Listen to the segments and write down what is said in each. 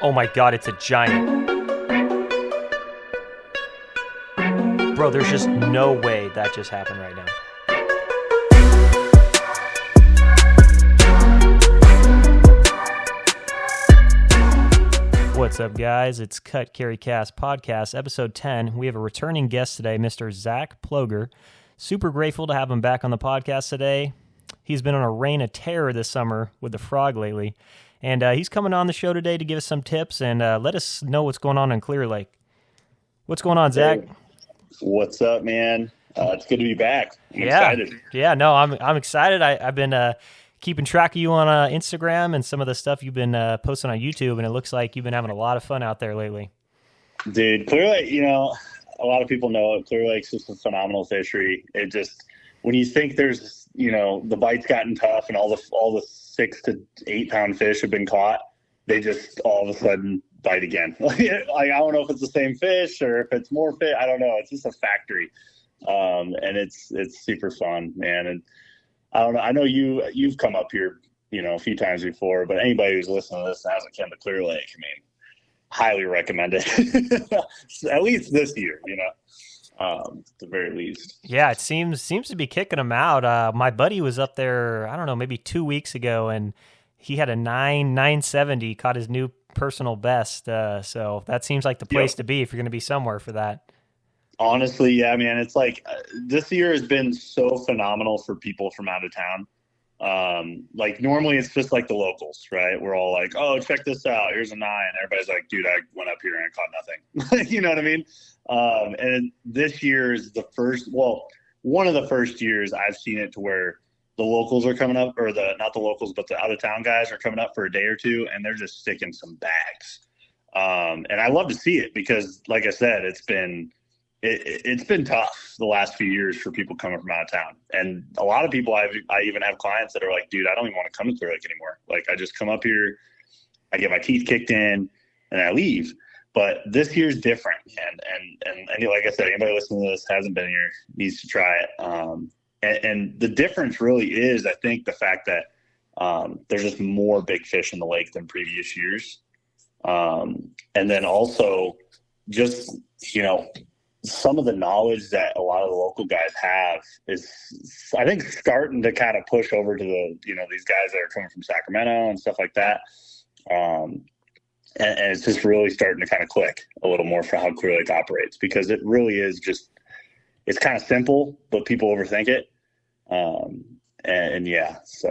Oh my God, it's a giant. Bro, there's just no way that just happened right now. What's up, guys? It's CutCarryCast podcast, episode 10. We have a returning guest today, Mr. Zach Ploeger. Super grateful to have him back on the podcast today. He's been on a reign of terror this summer with the frog lately, and he's coming on the show today to give us some tips and let us know what's going on in Clear Lake. What's going on, Zach? Hey, what's up, man? It's good to be back. I'm Yeah, excited. I'm excited. I've been keeping track of you on Instagram and some of the stuff you've been posting on YouTube, and it looks like you've been having a lot of fun out there lately. Dude, Clear Lake, a lot of people know it. Clear Lake's just a phenomenal fishery. It just, when you think there's, the bite's gotten tough and all the 6 to 8 pound fish have been caught, they just all of a sudden bite again. Like, I don't know if it's the same fish or if it's more fish. I don't know. It's just a factory. And it's super fun, man. And I don't know. I know you've come up here, a few times before, but anybody who's listening to this and hasn't come to Clear Lake, highly recommend it. At least this year, at the very least. Yeah, it seems to be kicking them out. My buddy was up there, I don't know, maybe 2 weeks ago, and he had a 970, caught his new personal best. So that seems like the place to be if you're going to be somewhere for that. Honestly, yeah, man. It's like this year has been so phenomenal for people from out of town. Like normally it's just like the locals, right? We're all like, oh, check this out. Here's a 9. Everybody's like, dude, I went up here and I caught nothing. You know what I mean? And this year is one of the first years I've seen it to where the locals are coming up, or not the locals, but the out of town guys are coming up for a day or two, and they're just sticking some bags. And I love to see it because, like I said, it's been tough the last few years for people coming from out of town. And a lot of people, I even have clients that are like, dude, I don't even want to come to Clear Lake anymore. Like, I just come up here, I get my teeth kicked in, and I leave. But this year's different. And like I said, anybody listening to this hasn't been here needs to try it. And the difference really is, I think, the fact that there's just more big fish in the lake than previous years. And then also just, some of the knowledge that a lot of the local guys have is, I think, starting to kind of push over to the, these guys that are coming from Sacramento and stuff like that. And it's just really starting to kind of click a little more for how Clear Lake operates, because it really is just, it's kind of simple, but people overthink it. And yeah, so.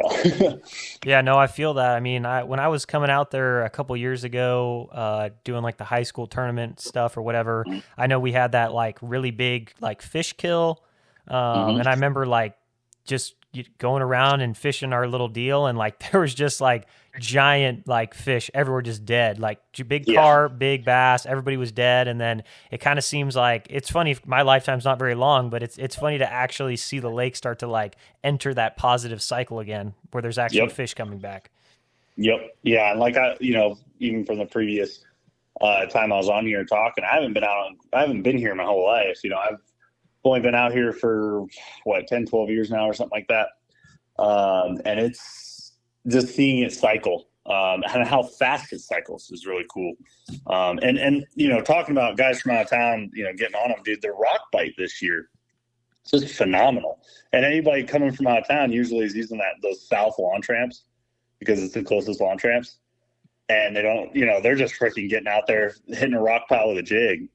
Yeah, no, I feel that. When I was coming out there a couple years ago, doing like the high school tournament stuff or whatever, I know we had that like really big like fish kill. And I remember like just going around and fishing our little deal, and like there was just like giant like fish everywhere, just dead, like big carp, big bass, everybody was dead. And then it kind of seems like, it's funny, my lifetime's not very long, but it's funny to actually see the lake start to like enter that positive cycle again where there's actual fish coming back. Yep. Yeah. And like even from the previous time I was on here talking, I haven't been here my whole life. I've only been out here for 10, 12 years now or something like that. And it's just seeing it cycle, and how fast it cycles is really cool. And talking about guys from out of town, getting on them, dude, the rock bite this year is just phenomenal. And anybody coming from out of town usually is using those south launch ramps because it's the closest launch ramps. And they don't, they're just freaking getting out there, hitting a rock pile with a jig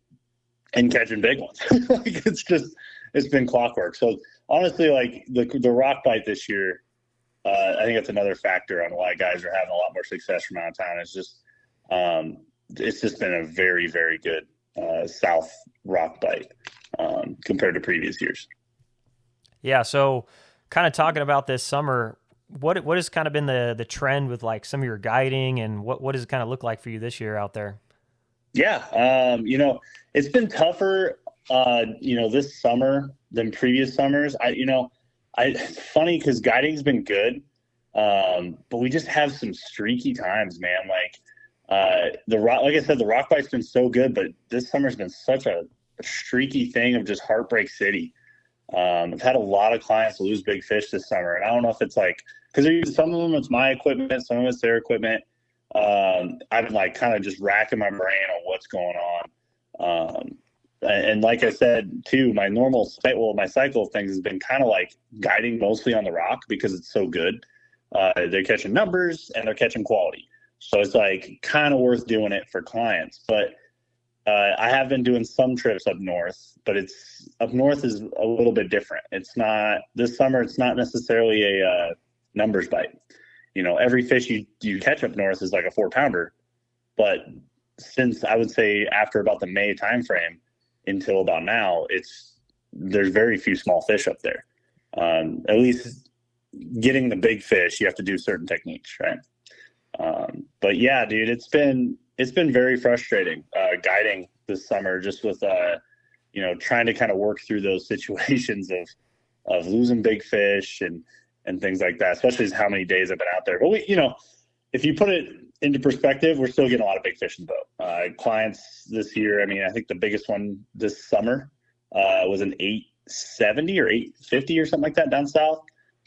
and catching big ones. Like, it's been clockwork. So honestly, like the rock bite this year, I think it's another factor on why guys are having a lot more success from out of town. It's just been a very, very good south rock bite compared to previous years. Yeah. So kind of talking about this summer, what has kind of been the trend with like some of your guiding, and what does it kind of look like for you this year out there? Yeah. It's been tougher, this summer than previous summers. It's funny because guiding's been good, but we just have some streaky times, man. Like like I said, the rock bite's been so good, but this summer's been such a streaky thing of just Heartbreak City. I've had a lot of clients lose big fish this summer, and I don't know if it's like, because some of them it's my equipment, some of it's their equipment. I've been like kind of just racking my brain on what's going on. And like I said too, my cycle of things has been kind of like guiding mostly on the rock because it's so good. They're catching numbers and they're catching quality. So it's like kind of worth doing it for clients. But I have been doing some trips up north, but it's up north is a little bit different. It's not this summer. It's not necessarily a numbers bite. Every fish you catch up north is like a 4-pounder. But since I would say after about the May timeframe until about now, there's very few small fish up there. At least getting the big fish, you have to do certain techniques, right? But yeah, dude, it's been very frustrating guiding this summer, just with trying to kind of work through those situations of losing big fish and things like that, especially as how many days I've been out there. But if you put it into perspective, we're still getting a lot of big fish in the boat. Clients this year, I mean, I think the biggest one this summer was an 870 or 850 or something like that down south.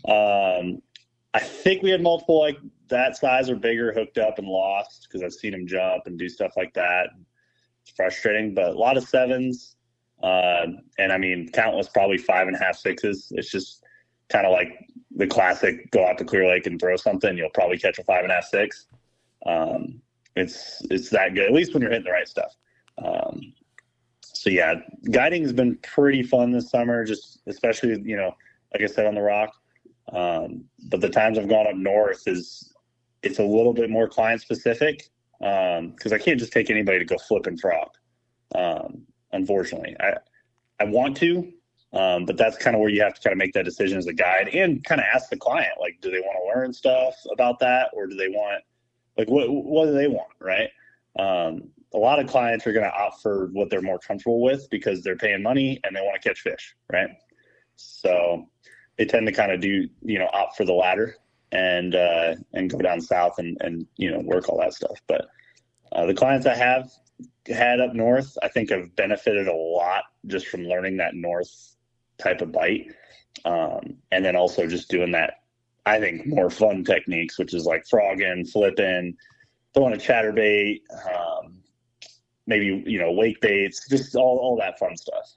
I think we had multiple like that size or bigger hooked up and lost because I've seen them jump and do stuff like that. It's frustrating, but a lot of 7s. And I mean, countless, probably 5.5, 6s. It's just kind of like the classic go out to Clear Lake and throw something. You'll probably catch a 5.5, 6. It's that good, at least when you're hitting the right stuff. So yeah, guiding has been pretty fun this summer, just especially, like I said, on the rock. But the times I've gone up north it's a little bit more client specific. Cause I can't just take anybody to go flipping frog. Unfortunately, I want to, but that's kind of where you have to kind of make that decision as a guide and kind of ask the client, like, do they want to learn stuff about that? Or do they want, like, what do they want? Right. A lot of clients are going to opt for what they're more comfortable with because they're paying money and they want to catch fish. Right. So they tend to kind of opt for the latter and go down south and work all that stuff. But the clients I have had up north, I think have benefited a lot just from learning that north type of bite. And then also just doing that, I think, more fun techniques, which is like frogging, flipping, throwing a chatterbait, maybe, wake baits, just all that fun stuff.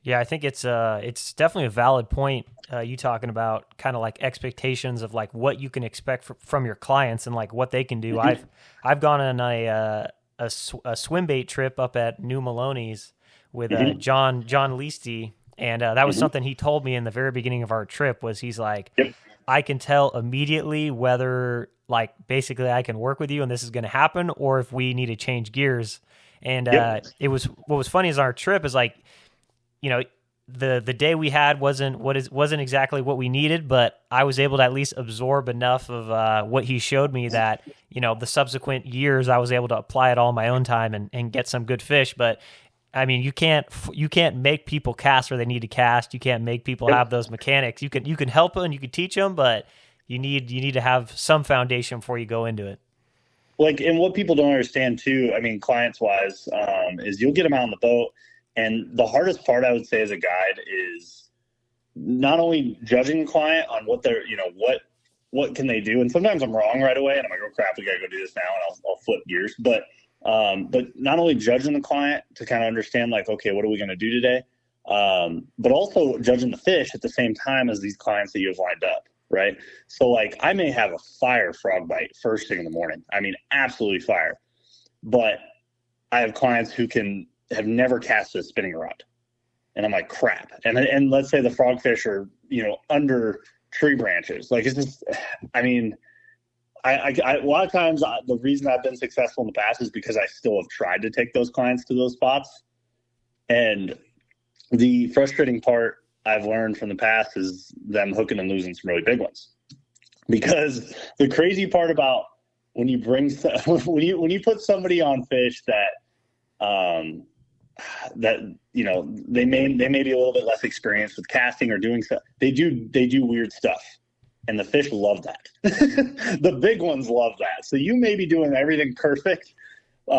Yeah, I think it's definitely a valid point. You talking about kind of like expectations of like what you can expect from your clients and like what they can do. Mm-hmm. I've gone on a swim bait trip up at New Maloney's with Mm-hmm. John Leasty, and that was Mm-hmm. something he told me in the very beginning of our trip. Was he's like, Yep. I can tell immediately whether like basically I can work with you and this is going to happen, or if we need to change gears. And Yep. it was what was funny is our trip is like, the day we had wasn't exactly what we needed, but I was able to at least absorb enough of what he showed me that the subsequent years I was able to apply it all in my own time and get some good fish. But I mean, you can't make people cast where they need to cast. You can't make people have those mechanics. You can help them and you can teach them, but you need to have some foundation before you go into it. Like, and what people don't understand too, I mean, clients wise, is you'll get them out on the boat. And the hardest part, I would say, as a guide is not only judging the client on what they're, what can they do. And sometimes I'm wrong right away, and I'm like, oh crap, we gotta go do this now, and I'll flip gears. But not only judging the client to kind of understand, like, okay, what are we gonna do today? But also judging the fish at the same time as these clients that you have lined up, right? So like, I may have a fire frog bite first thing in the morning. I mean, absolutely fire. But I have clients who have never cast a spinning rod. And I'm like, crap. And let's say the frogfish are, under tree branches. Like, it's just, I mean, I a lot of times the reason I've been successful in the past is because I still have tried to take those clients to those spots. And the frustrating part I've learned from the past is them hooking and losing some really big ones. Because the crazy part about when you bring, when you put somebody on fish that they may be a little bit less experienced with casting or doing stuff, they do weird stuff, and the fish love that. The big ones love that. So you may be doing everything perfect, this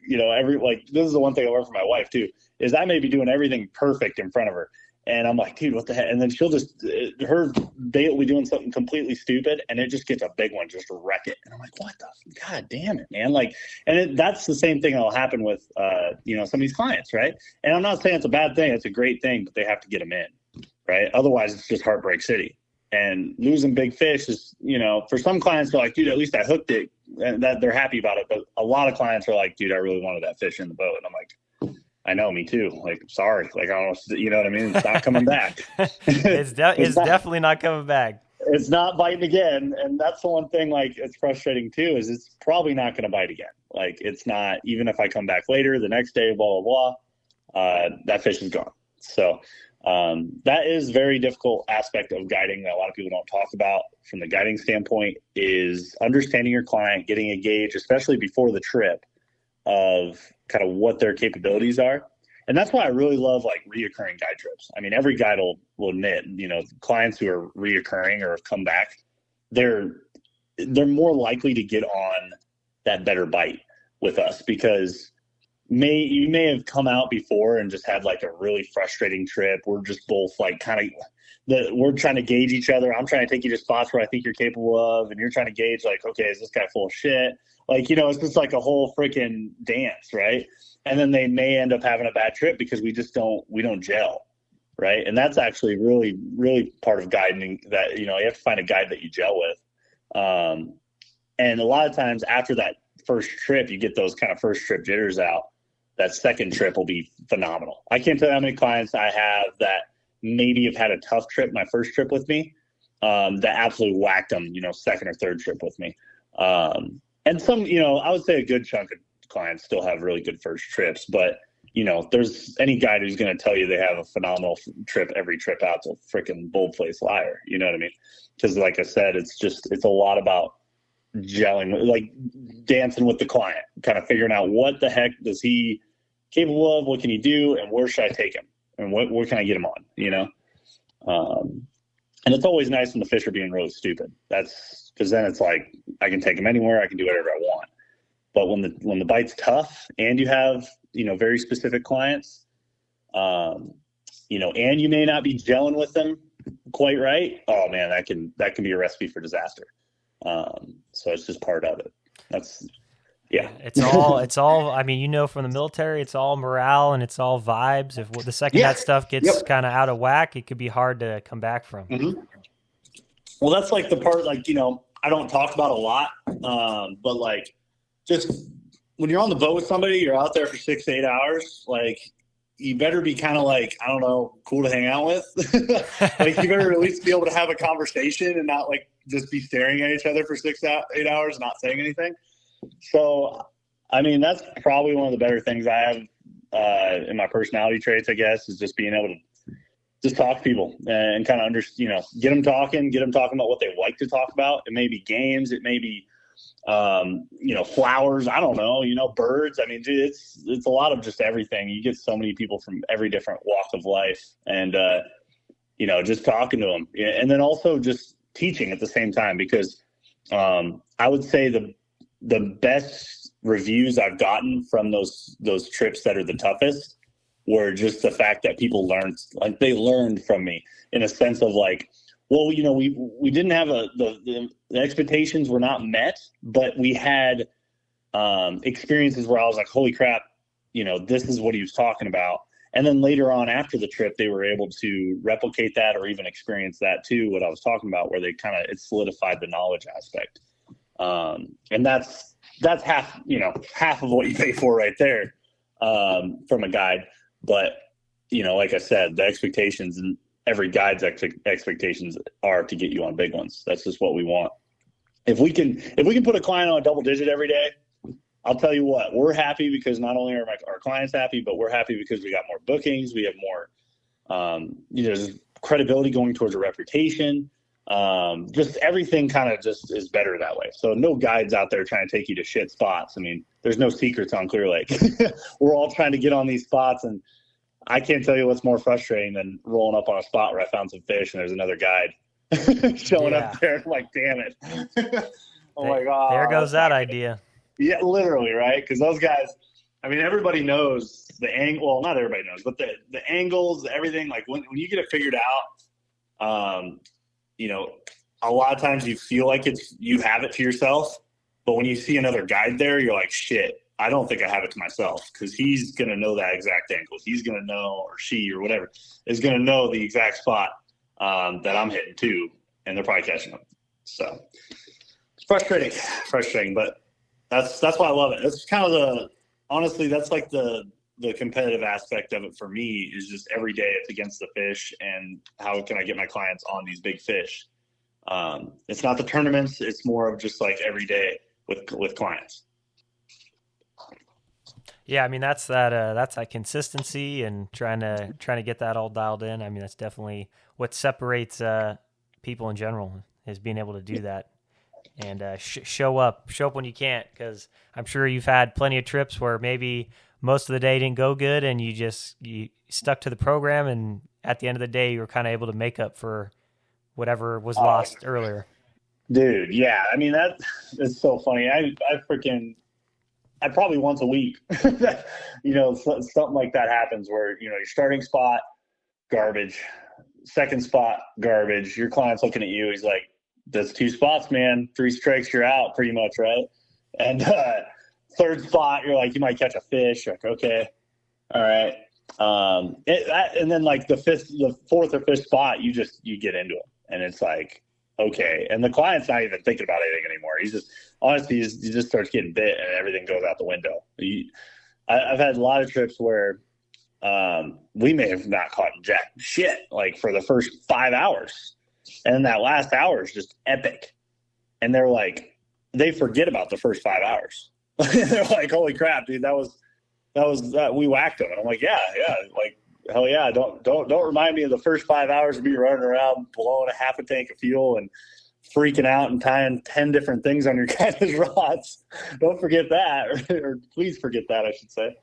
is the one thing I learned from my wife too, is I may be doing everything perfect in front of her, And I'm like, dude, what the heck? And then she'll just, her bait will be doing something completely stupid, and it just gets a big one, just to wreck it. And I'm like, what the, God damn it, man. Like, and that's the same thing that'll happen with, some of these clients, right? And I'm not saying it's a bad thing. It's a great thing, but they have to get them in, right? Otherwise, it's just heartbreak city. And losing big fish is, for some clients, they're like, dude, at least I hooked it, and that they're happy about it. But a lot of clients are like, dude, I really wanted that fish in the boat. And I'm like, I know, me too. Like, sorry. Like, I don't know, you know what I mean? It's not coming back. It's definitely not coming back. It's not biting again. And that's the one thing, like, it's frustrating too, is it's probably not going to bite again. Like, it's not, even if I come back later, the next day, blah, blah, blah, that fish is gone. So that is very difficult aspect of guiding that a lot of people don't talk about from the guiding standpoint, is understanding your client, getting a gauge, especially before the trip, of kind of what their capabilities are. And that's why I really love like reoccurring guide trips. I mean, every guide will admit, clients who are reoccurring or have come back, they're more likely to get on that better bite with us, because you may have come out before and just had like a really frustrating trip. We're just both like we're trying to gauge each other. I'm trying to take you to spots where I think you're capable of, and you're trying to gauge like, okay, is this guy full of shit? Like, it's just like a whole freaking dance, right? And then they may end up having a bad trip because we don't gel, right? And that's actually really, really part of guiding, that, you have to find a guide that you gel with. And a lot of times after that first trip, you get those kind of first trip jitters out. That second trip will be phenomenal. I can't tell you how many clients I have that maybe have had a tough trip, my first trip with me, that absolutely whacked them, second or third trip with me. And some, I would say a good chunk of clients still have really good first trips, but, there's any guy who's going to tell you they have a phenomenal trip every trip out's a freaking bold-faced liar. You know what I mean? Because like I said, it's a lot about gelling, like dancing with the client, kind of figuring out what the heck is he capable of, what can he do, and where should I take him, and where can I get him on, and it's always nice when the fish are being really stupid. That's because then it's like, I can take them anywhere, I can do whatever I want. But when the bite's tough and you have, very specific clients, and you may not be gelling with them quite right, oh man, that can be a recipe for disaster. So it's just part of it. That's, yeah. It's all, I mean, from the military, it's all morale and it's all vibes. If the second that stuff gets kind of out of whack, it could be hard to come back from. Mm-hmm. Well, that's like the part, like, I don't talk about a lot, but like, just when you're on the boat with somebody, you're out there for 6 to 8 hours, like, you better be kind of like, I don't know, cool to hang out with. Like, you better at least be able to have a conversation and not like just be staring at each other for 6 to 8 hours and not saying anything. So, I mean, that's probably one of the better things I have in my personality traits, I guess, is just being able to just talk to people and kind of get them talking about what they like to talk about. It may be games. It may be, flowers. I don't know, birds. I mean, dude, it's a lot of just everything. You get so many people from every different walk of life, and, just talking to them, and then also just teaching at the same time, because I would say the best reviews I've gotten from those trips that are the toughest were just the fact that people learned from me, in a sense of like, well, we didn't have the expectations were not met, but we had experiences where I was like, holy crap, this is what he was talking about. And then later on after the trip, they were able to replicate that or even experience that too, what I was talking about, where they it solidified the knowledge aspect. And that's half of what you pay for right there, from a guide. But, like I said, the expectations and every guide's expectations are to get you on big ones. That's just what we want. If we can put a client on a double digit every day, I'll tell you what, we're happy, because not only are our clients happy, but we're happy because we got more bookings. We have more, there's credibility going towards a reputation. Just everything kind of just is better that way. So no guides out there trying to take you to shit spots. I mean, there's no secrets on Clear Lake. We're all trying to get on these spots, and I can't tell you what's more frustrating than rolling up on a spot where I found some fish and there's another guide showing up there. I'm like, damn it. My God. There goes that idea. Yeah, literally, right? Because those guys, I mean, everybody knows the angle. Well, not everybody knows, but the angles, everything. Like when you get it figured out, you know, a lot of times you feel like you have it to yourself, but when you see another guide there, you're like, shit, I don't think I have it to myself, because he's gonna know that exact angle. He's gonna know, or she, or whatever, is gonna know the exact spot that I'm hitting too, and they're probably catching up. So it's frustrating, but that's why I love it. That's kind of honestly, that's like the competitive aspect of it for me, is just every day it's against the fish, and how can I get my clients on these big fish. It's not the tournaments, it's more of just like every day with clients. Yeah, I mean that's that consistency and trying to get that all dialed in. I mean that's definitely what separates people in general, is being able to do that and show up when you can't, because I'm sure you've had plenty of trips where maybe most of the day didn't go good and you stuck to the program, and at the end of the day you were kind of able to make up for whatever was lost earlier. Dude, yeah. I mean, it's so funny. I probably once a week, something like that happens where, your starting spot, garbage, second spot, garbage. Your client's looking at you. He's like, that's 2 spots, man. 3 strikes, you're out pretty much, right? And third spot, you're like, you might catch a fish. You're like, okay, all right. And then like the fourth or fifth spot, you get into it, and it's like, okay. And the client's not even thinking about anything anymore. He's just, honestly, he just starts getting bit and everything goes out the window. I've had a lot of trips where we may have not caught jack shit like for the first 5 hours. And then that last hour is just epic. And they're like, they forget about the first 5 hours. They're like, holy crap, dude, we whacked them. And I'm like, yeah, like, hell yeah. Don't remind me of the first 5 hours of me running around blowing a half a tank of fuel and freaking out and tying 10 different things on your guys' rods. Don't forget that, or please forget that, I should say.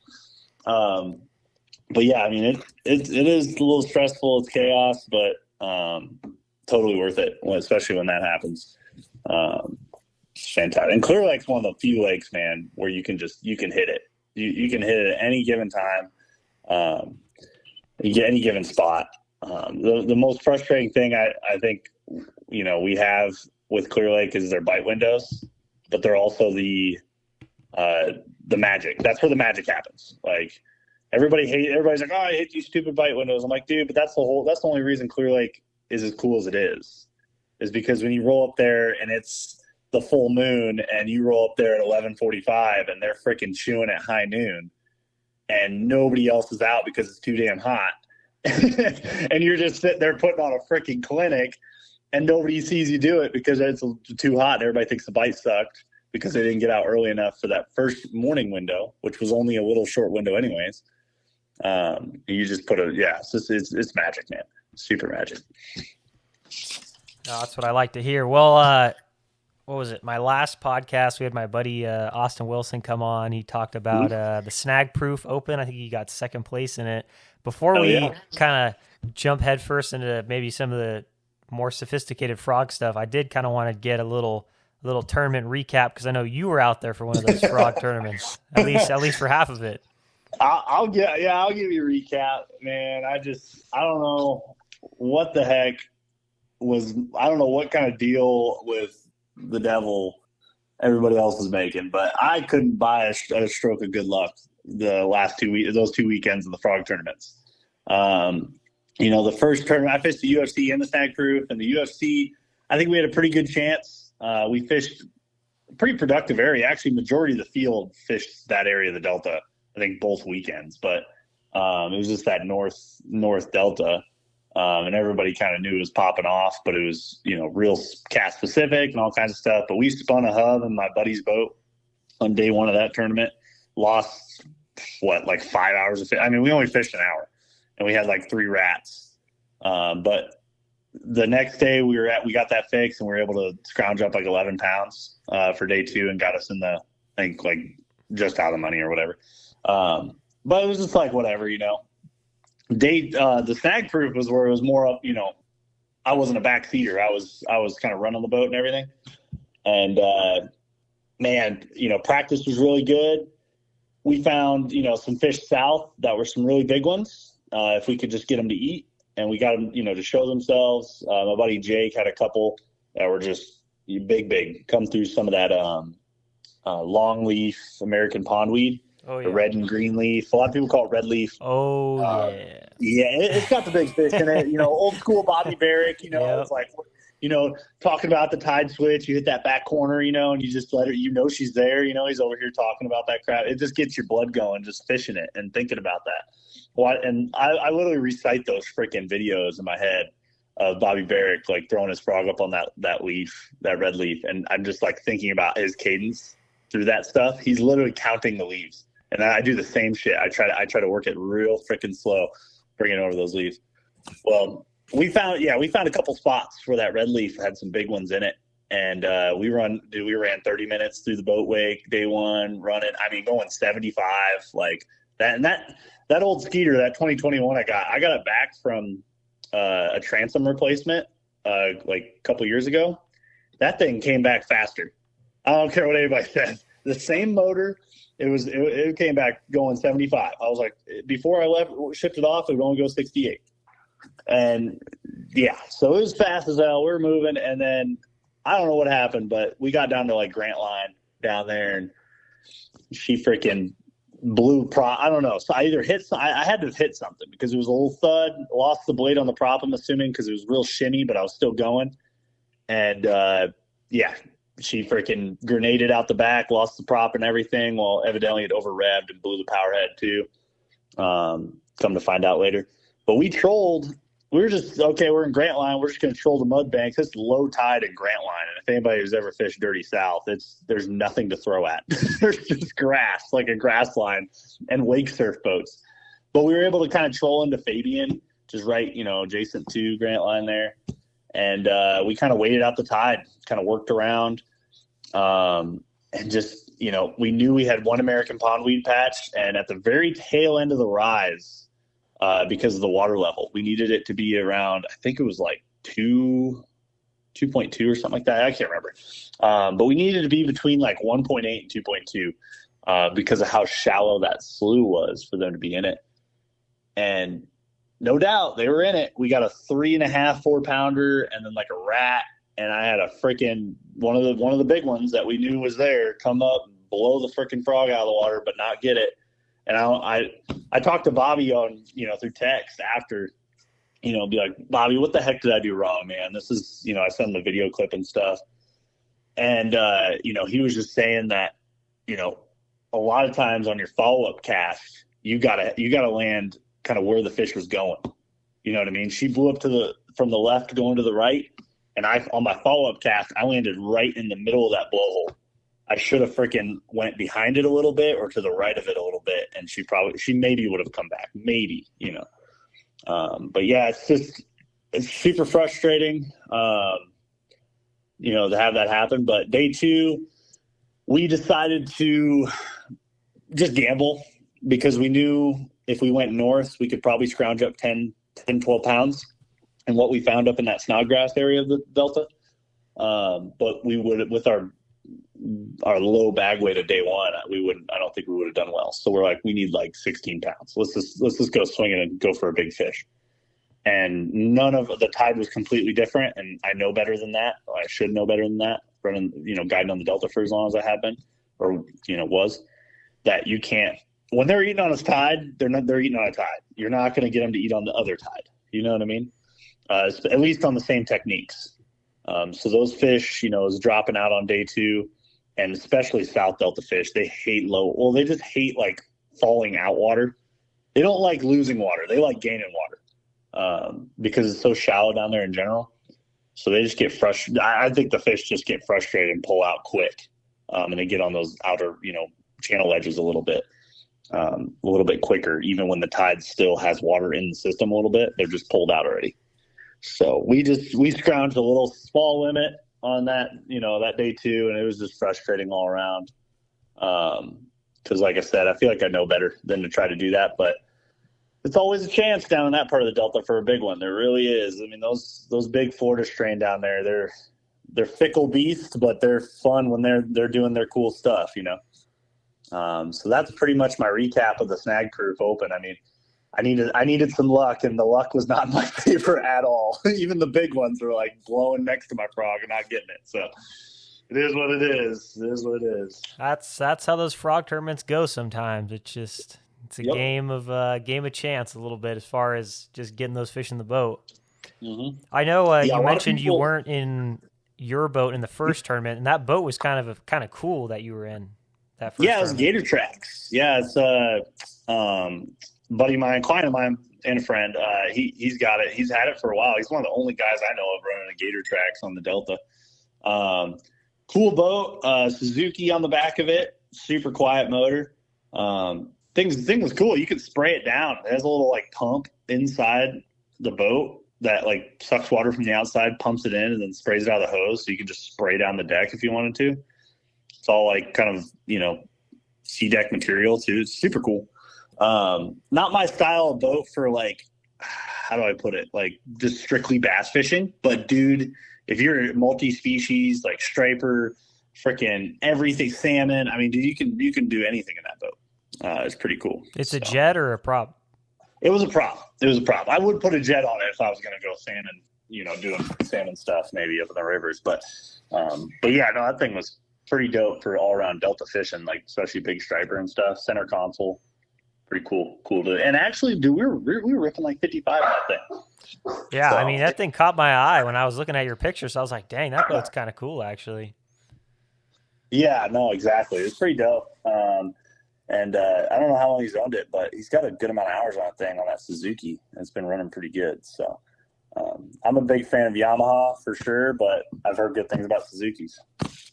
But yeah, I mean, it is a little stressful. It's chaos, but totally worth it, especially when that happens. It's fantastic. And Clear Lake's one of the few lakes, man, where you can hit it. You can hit it at any given time. You get any given spot. The most frustrating thing I think, we have with Clear Lake is their bite windows, but they're also the magic. That's where the magic happens. Like everybody's like, oh, I hate these stupid bite windows. I'm like, dude, but that's the only reason Clear Lake is as cool as it is because when you roll up there and it's the full moon and you roll up there at 11:45 and they're freaking chewing at high noon and nobody else is out because it's too damn hot. And you're just sitting there putting on a freaking clinic and nobody sees you do it because it's too hot and everybody thinks the bite sucked because they didn't get out early enough for that first morning window, which was only a little short window anyways. You just it's magic, man. Super magic. No, that's what I like to hear. Well, what was it? My last podcast, we had my buddy Austin Wilson come on. He talked about the Snag Proof Open. I think he got second place in it. Before we kind of jump headfirst into maybe some of the more sophisticated frog stuff, I did kind of want to get a little tournament recap, because I know you were out there for one of those frog tournaments, at least for half of it. I'll give you a recap, man. I don't know what the heck I don't know what kind of deal with the devil everybody else was making, but I couldn't buy a stroke of good luck those 2 weekends of the frog tournaments. The first tournament I fished the UFC and the Snag Proof, and the UFC, I think we had a pretty good chance. We fished a pretty productive area. Actually, majority of the field fished that area of the Delta, I think both weekends, but it was just that north Delta. And everybody kind of knew it was popping off, but it was, real cast specific and all kinds of stuff. But we spun a hub in my buddy's boat on day one of that tournament, lost like 5 hours of fish. I mean, we only fished an hour and we had like 3 rats. But the next day we got that fixed and we were able to scrounge up like 11 pounds, for day 2 and got us in I think like just out of money or whatever. But it was just like, whatever, the Snag Proof was where it was more up, I wasn't a back feeder. I was kind of running the boat and everything. And, man, practice was really good. we found, some fish south that were some really big ones. If we could just get them to eat, and we got them, to show themselves. My buddy Jake had a couple that were just big, come through some of that long leaf American pondweed, Oh the yeah. red and green leaf. A lot of people call it red leaf. Oh Uh, yeah. yeah, it's got the big fish in it. Old school Bobby Barrick. Yep. It's like, talking about the tide switch. You hit that back corner, and you just let her. She's there. He's over here talking about that crap. It just gets your blood going, just fishing it and thinking about that. And I literally recite those freaking videos in my head of Bobby Barrick like throwing his frog up on that leaf, that red leaf, and I'm just like thinking about his cadence through that stuff. He's literally counting the leaves, and I do the same shit. I try to work it real freaking slow, bringing over those leaves. Well, we found a couple spots where that red leaf had some big ones in it, and we ran 30 minutes through the boat wake day one, running. I mean, going 75 like that, and that old Skeeter, that 2021 I got it back from a transom replacement like a couple years ago. That thing came back faster. I don't care what anybody says. The same motor, it came back going 75. I was like, before I shipped it off, it would only go 68. And yeah, so it was fast as hell. We were moving, and then I don't know what happened, but we got down to like Grant Line down there, and she freaking blew I don't know. So I either I had to have hit something because it was a little thud, lost the blade on the prop, I'm assuming, because it was real shimmy, but I was still going. And yeah, she freaking grenaded out the back, lost the prop and everything. Well, evidently it over revved and blew the power head too. Come to find out later. But we trolled. We were just, okay, we're in Grant Line. We're just going to troll the mud banks. It's low tide in Grant Line. And if anybody who's ever fished Dirty South, there's nothing to throw at. There's just grass, like a grass line, and wake surf boats. But we were able to kind of troll into Fabian, just right, adjacent to Grant Line there. And we kind of waited out the tide, kind of worked around. And just, we knew we had one American pondweed patch. And at the very tail end of the rise, because of the water level, we needed it to be around, I think it was like 2.2 or something like that. I can't remember. But we needed to be between like 1.8 and 2.2 because of how shallow that slough was for them to be in it. And no doubt they were in it. We got a 3.5, 4-pounder, and then like a rat. And I had a freaking one of the big ones that we knew was there come up, blow the freaking frog out of the water, but not get it. And I talked to Bobby on, through text after, be like, Bobby, what the heck did I do wrong, man? This is, I sent him the video clip and stuff. And, he was just saying that, a lot of times on your follow-up cast, you gotta land kind of where the fish was going. You know what I mean? She blew up from the left going to the right. And on my follow-up cast, I landed right in the middle of that blowhole. I should have freaking went behind it a little bit or to the right of it a little bit, and she maybe would have come back, maybe, But yeah, it's super frustrating, to have that happen. But day two, we decided to just gamble because we knew if we went north, we could probably scrounge up 10, 12 pounds, and what we found up in that Snodgrass area of the Delta. But we would, with our low bag weight of day one, I don't think we would have done well. So we're like, we need like 16 pounds. Let's just go swinging and go for a big fish. And none of the tide was completely different. And I know better than that. Or I should know better than that, running, guiding on the Delta for as long as I have been, or, was that you can't, when they're eating on a tide, they're eating on a tide. You're not going to get them to eat on the other tide. You know what I mean? At least on the same techniques. So those fish, is dropping out on day two. And especially South Delta fish, they just hate like falling out water. They don't like losing water. They like gaining water because it's so shallow down there in general. So they just get frustrated. I think the fish just get frustrated and pull out quick. And they get on those outer, channel edges a little bit quicker. Even when the tide still has water in the system a little bit, they're just pulled out already. So we scrounged a little small limit on that, that day two, and it was just frustrating all around. Because like I said, I feel like I know better than to try to do that, but it's always a chance down in that part of the Delta for a big one. There really is. I mean, those big Florida strain down there, they're fickle beasts, but they're fun when they're doing their cool stuff, So that's pretty much my recap of the Snag Proof Open. I mean, I needed some luck, and the luck was not in my favor at all. Even the big ones were like blowing next to my frog and not getting it. So it is what it is. It is what it is. That's how those frog tournaments go sometimes. It's a Yep. game of chance a little bit as far as just getting those fish in the boat. Mm-hmm. I know Yeah, a you lot of mentioned you people. weren't in your boat in the first tournament, and that boat was kind of cool that you were in that first Yeah, it was tournament. Gator Tracks. Yeah, it's um, buddy of mine, client of mine, and a friend. He's got it. He's had it for a while. He's one of the only guys I know of running a Gator Tracks on the Delta. Um, cool boat, Suzuki on the back of it, super quiet motor. Thing was cool. You could spray it down. It has a little like pump inside the boat that like sucks water from the outside, pumps it in, and then sprays it out of the hose. So you can just spray down the deck if you wanted to. It's all like kind of sea deck material too. It's super cool. Not my style of boat for like, how do I put it? Like just strictly bass fishing. But dude, if you're multi-species, like striper, freaking everything, salmon. I mean, dude, you can do anything in that boat. It's pretty cool. It's a So, jet or a prop? it was a prop. It was a prop. I would put a jet on it if I was going to go salmon, doing salmon stuff maybe up in the rivers. But yeah, no, that thing was pretty dope for all around Delta fishing, like especially big striper and stuff. Center console, pretty cool. And actually, dude, we were ripping like 55 on that thing. Yeah, So, I mean that thing caught my eye when I was looking at your pictures. So I was like, dang, that boat's kind of cool actually. yeah, no, exactly. It's pretty dope. And I don't know how long he's owned it, but he's got a good amount of hours on that thing on that Suzuki. It's been running pretty good. So I'm a big fan of Yamaha for sure, but I've heard good things about Suzuki's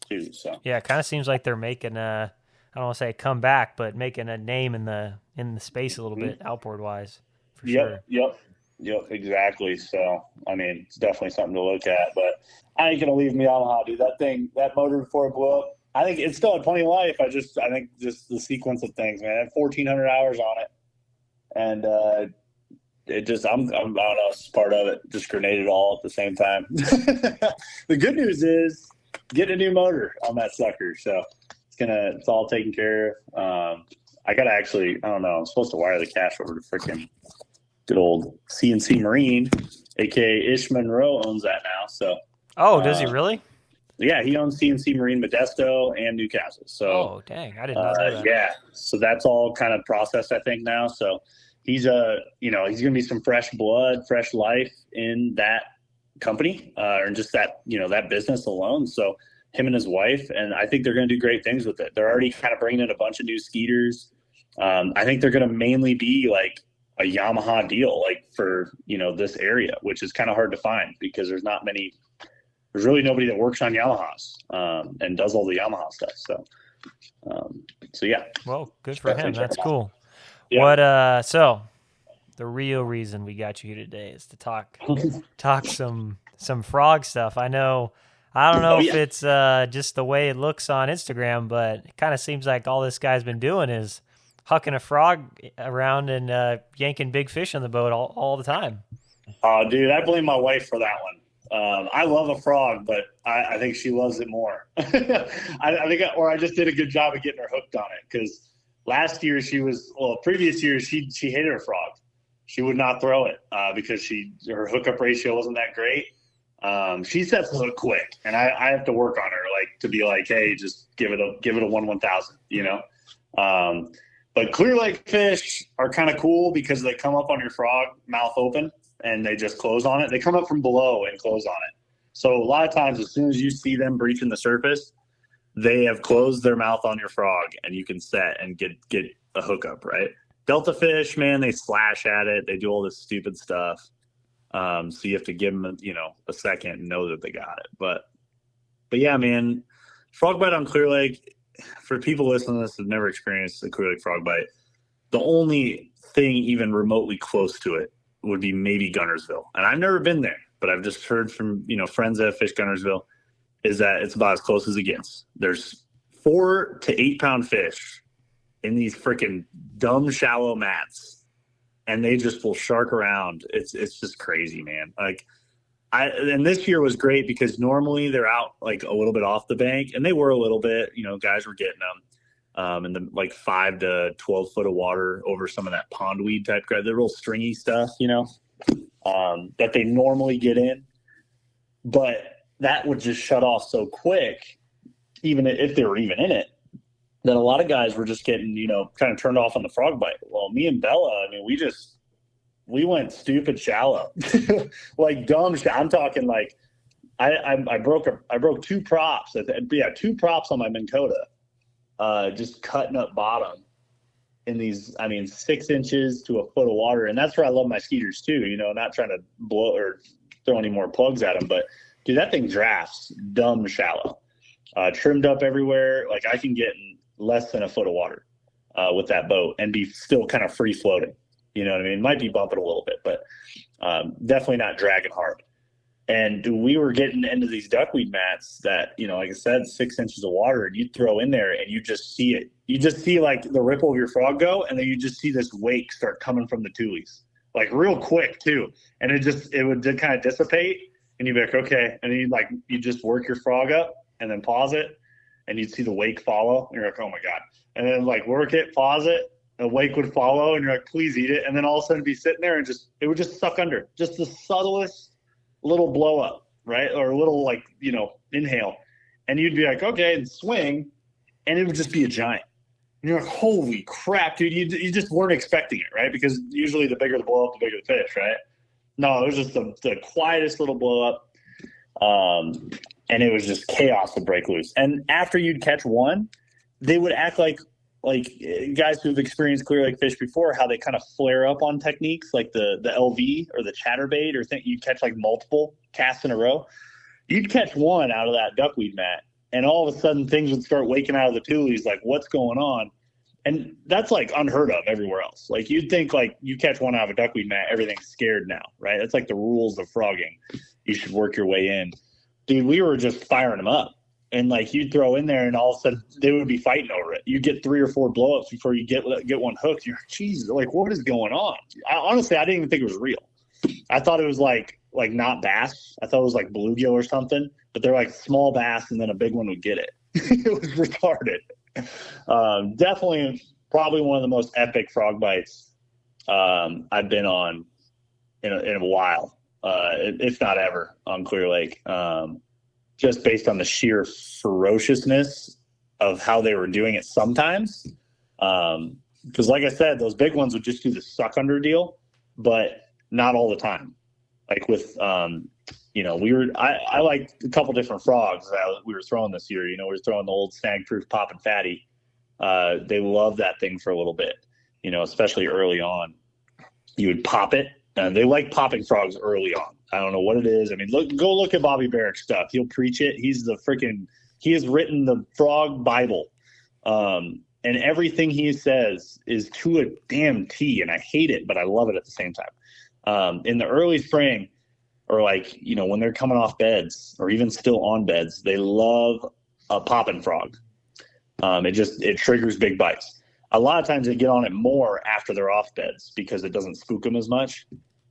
too. So Yeah, it kind of seems like they're making I don't want to say a comeback, but making a name in the space a little bit outboard wise, for sure. Yep, exactly. So I mean, it's definitely something to look at. But I ain't gonna leave Yamaha, dude. That motor before it blew up, I think it still had plenty of life. I think just the sequence of things, man. It had 1,400 hours on it, and it just I don't know, it's part of it. Just grenaded all at the same time. The good news is getting a new motor on that sucker, so it's all taken care of. I gotta I don't know. I'm supposed to wire the cash over to freaking good old CNC Marine, aka Ish Monroe owns that now. So Oh, does he really? yeah, he owns CNC Marine Modesto and Newcastle. So Oh, dang, I did not know that. yeah, so that's all kind of processed, I think now. So he's he's gonna be some fresh blood, fresh life in that company, and just that business alone. So him and his wife, and I think they're going to do great things with it. They're already kind of bringing in a bunch of new skeeters. I think they're going to mainly be like a Yamaha deal, like for this area, which is kind of hard to find because there's really nobody that works on Yamahas and does all the Yamaha stuff. So yeah. Well, good for him. Definitely check That's him out. cool. Yeah. What so the real reason we got you here today is to talk some frog stuff. I don't know Oh, if yeah. it's just the way it looks on Instagram, but it kind of seems like all this guy's been doing is hucking a frog around and yanking big fish on the boat all the time. Oh, dude, I blame my wife for that one. I love a frog, but I think she loves it more. I just did a good job of getting her hooked on it because previous year she hated a frog. She would not throw it because her hookup ratio wasn't that great. She sets the hook quick, and I have to work on her to be like, hey, just give it a 1/1000, But clear lake fish are kind of cool because they come up on your frog mouth open and they just close on it. They come up from below and close on it. So a lot of times, as soon as you see them breaching the surface, they have closed their mouth on your frog, and you can set and get a hookup, right? Delta fish, man, they slash at it. They do all this stupid stuff. So you have to give them, a second and know that they got it. But yeah, man, frog bite on Clear Lake, for people listening to this who've never experienced the Clear Lake frog bite, the only thing even remotely close to it would be maybe Gunnersville. And I've never been there, but I've just heard from, friends that have fished Gunnersville is that it's about as close as it gets. There's 4 to 8 pound fish in these freaking dumb shallow mats, and they just will shark around. It's just crazy, man. And this year was great because normally they're out like a little bit off the bank, and they were a little bit, guys were getting them. And the like 5 to 12 foot of water over some of that pondweed type grass, the real stringy stuff, that they normally get in. But that would just shut off so quick, even if they were even in it, that a lot of guys were just getting, kind of turned off on the frog bite. Well, me and Bella, I mean, we went stupid shallow, like dumb. I'm talking like I broke 2 props. Yeah, 2 props on my Minn Kota, just cutting up bottom in these, I mean, 6 inches to a foot of water. And that's where I love my skeeters too, not trying to blow or throw any more plugs at them. But dude, that thing drafts dumb shallow, trimmed up everywhere. Like I can get in less than a foot of water with that boat and be still kind of free floating. You know what I mean? It might be bumping a little bit, but definitely not dragging hard. And we were getting into these duckweed mats that, like I said, 6 inches of water, and you throw in there and you just see it. You just see like the ripple of your frog go, and then you just see this wake start coming from the tulies, like real quick too. And it would kind of dissipate, and you'd be like, okay. And then you just work your frog up and then pause it, and you'd see the wake follow. And you're like, oh my God. And then work it, pause it, a wake would follow, and you're like, please eat it. And then all of a sudden be sitting there and it would just suck under, just the subtlest little blow up, right? Or a little inhale. And you'd be like, okay, and swing, and it would just be a giant. And you're like, holy crap, dude. You just weren't expecting it, right? Because usually the bigger the blow up, the bigger the fish, right? No, it was just the quietest little blow up. And it was just chaos to break loose. And after you'd catch one, they would act like guys who've experienced clear lake fish before, how they kind of flare up on techniques like the LV or the chatterbait, or think you'd catch like multiple casts in a row. You'd catch one out of that duckweed mat, and all of a sudden things would start waking out of the tulies, like what's going on? And that's like unheard of everywhere else. Like you'd think like you catch one out of a duckweed mat, everything's scared now, right? That's like the rules of frogging. You should work your way in. Dude, we were just firing them up. And you'd throw in there, and all of a sudden they would be fighting over it. You get 3 or 4 blowups before you get one hooked. You're like, Jesus, what is going on? Honestly, I didn't even think it was real. I thought it was like not bass. I thought it was like bluegill or something. But they're like small bass, and then a big one would get it. It was retarded. Definitely, probably one of the most epic frog bites I've been on in a while, if not ever, on Clear Lake. Just based on the sheer ferociousness of how they were doing it sometimes. Because like I said, those big ones would just do the suck under deal, but not all the time. Like with, I liked a couple different frogs that we were throwing this year. We were throwing the old Snag Proof Pop and Fatty. They loved that thing for a little bit, especially early on. You would pop it. They like popping frogs early on. I don't know what it is. I mean, go look at Bobby Barrick's stuff. He'll preach it. He has written the frog Bible. And everything he says is to a damn T, and I hate it, but I love it at the same time. In the early spring, or when they're coming off beds or even still on beds, they love a popping frog. It triggers big bites. A lot of times they get on it more after they're off beds because it doesn't spook them as much.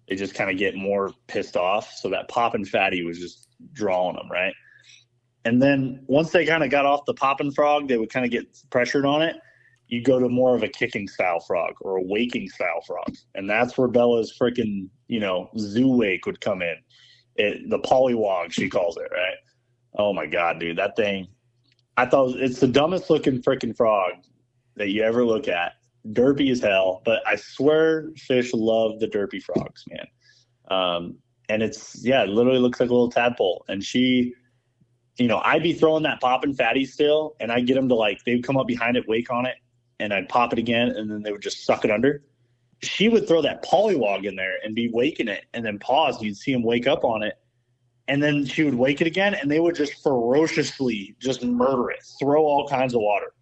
They just kind of get more pissed off. So that poppin' fatty was just drawing them, right? And then once they kind of got off the poppin' frog, they would kind of get pressured on it. You go to more of a kicking style frog or a waking style frog. And that's where Bella's freaking, zoo wake would come in. The polywog, she calls it, right? Oh my God, dude, that thing. I thought it's the dumbest looking freaking frog that you ever look at. Derpy as hell, but I swear fish love the derpy frogs, man. And it literally looks like a little tadpole. And she, I'd be throwing that poppin' fatty still, and I'd get them to they'd come up behind it, wake on it, and I'd pop it again, and then they would just suck it under. She would throw that polywog in there and be waking it, and then pause. You'd see them wake up on it, and then she would wake it again, and they would just ferociously just murder it, throw all kinds of water.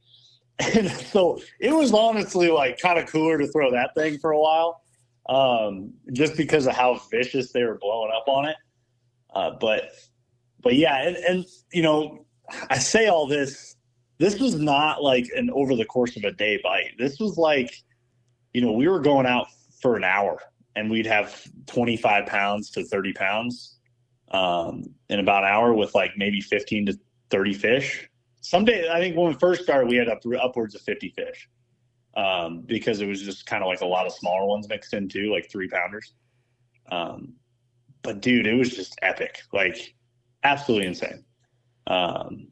And so it was honestly kind of cooler to throw that thing for a while, just because of how vicious they were blowing up on it. But yeah, and I say all this. This was not an over the course of a day bite. This was we were going out for an hour, and we'd have 25 pounds to 30 pounds in about an hour with maybe 15 to 30 fish. some days, I think when we first started, we had upwards of 50 fish, because it was just kind of like a lot of smaller ones mixed in too, like 3 pounders. Um, but dude, it was just epic, like absolutely insane. Um,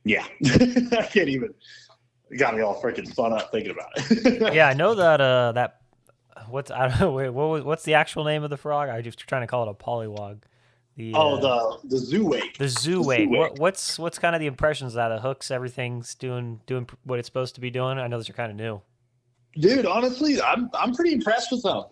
yeah, I can't even. It got me all freaking spun up thinking about it. Yeah, I know that what's I don't know what's the actual name of the frog? I just trying to call it a pollywog. The Oh, the zoo wake. the zoo The zoo wake. wake. What's kind of the impressions that it hooks everything's doing what it's supposed to be doing? I know those are kind of new. Dude, honestly, I'm pretty impressed with them.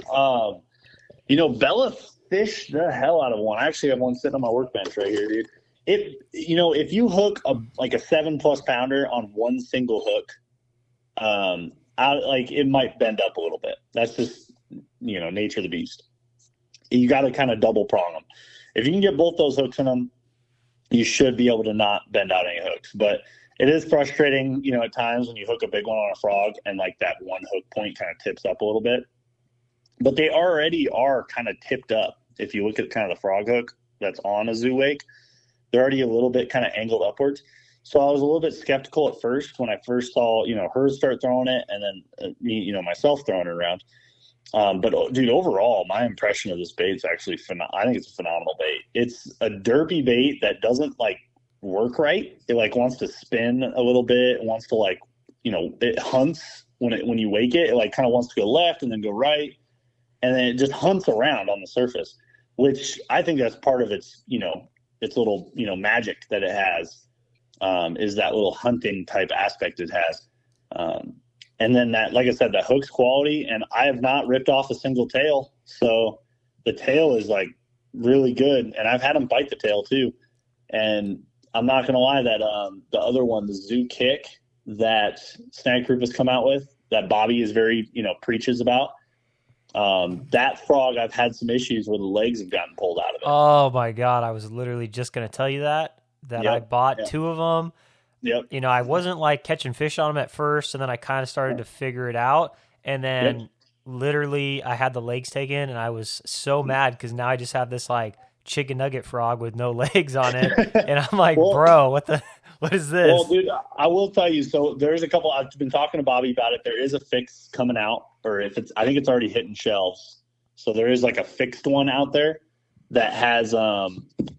Bella fished the hell out of one. I actually have one sitting on my workbench right here, dude. If you hook a 7+ pounder on one single hook, it might bend up a little bit. That's just nature of the beast. You got to kind of double prong them. If you can get both those hooks in them, you should be able to not bend out any hooks. But it is frustrating, at times when you hook a big one on a frog and like that one hook point kind of tips up a little bit. But they already are kind of tipped up. If you look at kind of the frog hook that's on a zoo wake, they're already a little bit kind of angled upwards. So I was a little bit skeptical at first when I first saw, her start throwing it, and then me, myself throwing it around. But dude, overall, my impression of this bait is actually I think it's a phenomenal bait. It's a derpy bait that doesn't like work right. It like wants to spin a little bit. It wants to like, it hunts when you wake it. It like kind of wants to go left and then go right, and then it just hunts around on the surface, which I think that's part of its little magic that it has, is that little hunting type aspect it has. And then that, like I said, that hook's quality, and I have not ripped off a single tail. So the tail is like really good, and I've had them bite the tail too. And I'm not going to lie, that the other one, the Zoo Kick that Snag Group has come out with, that Bobby is very, preaches about. That frog, I've had some issues where the legs have gotten pulled out of it. Oh my God, I was literally just going to tell you that Yep, I bought yep. 2 of them. Yep. I wasn't like catching fish on them at first, and then I kind of started to figure it out. And then literally I had the legs taken, and I was so mad because now I just have this like chicken nugget frog with no legs on it. And I'm like, Well, bro, what is this? Well, dude, I will tell you. So there's a couple. I've been talking to Bobby about it. There is a fix coming out, or I think it's already hitting shelves. So there is like a fixed one out there that has, a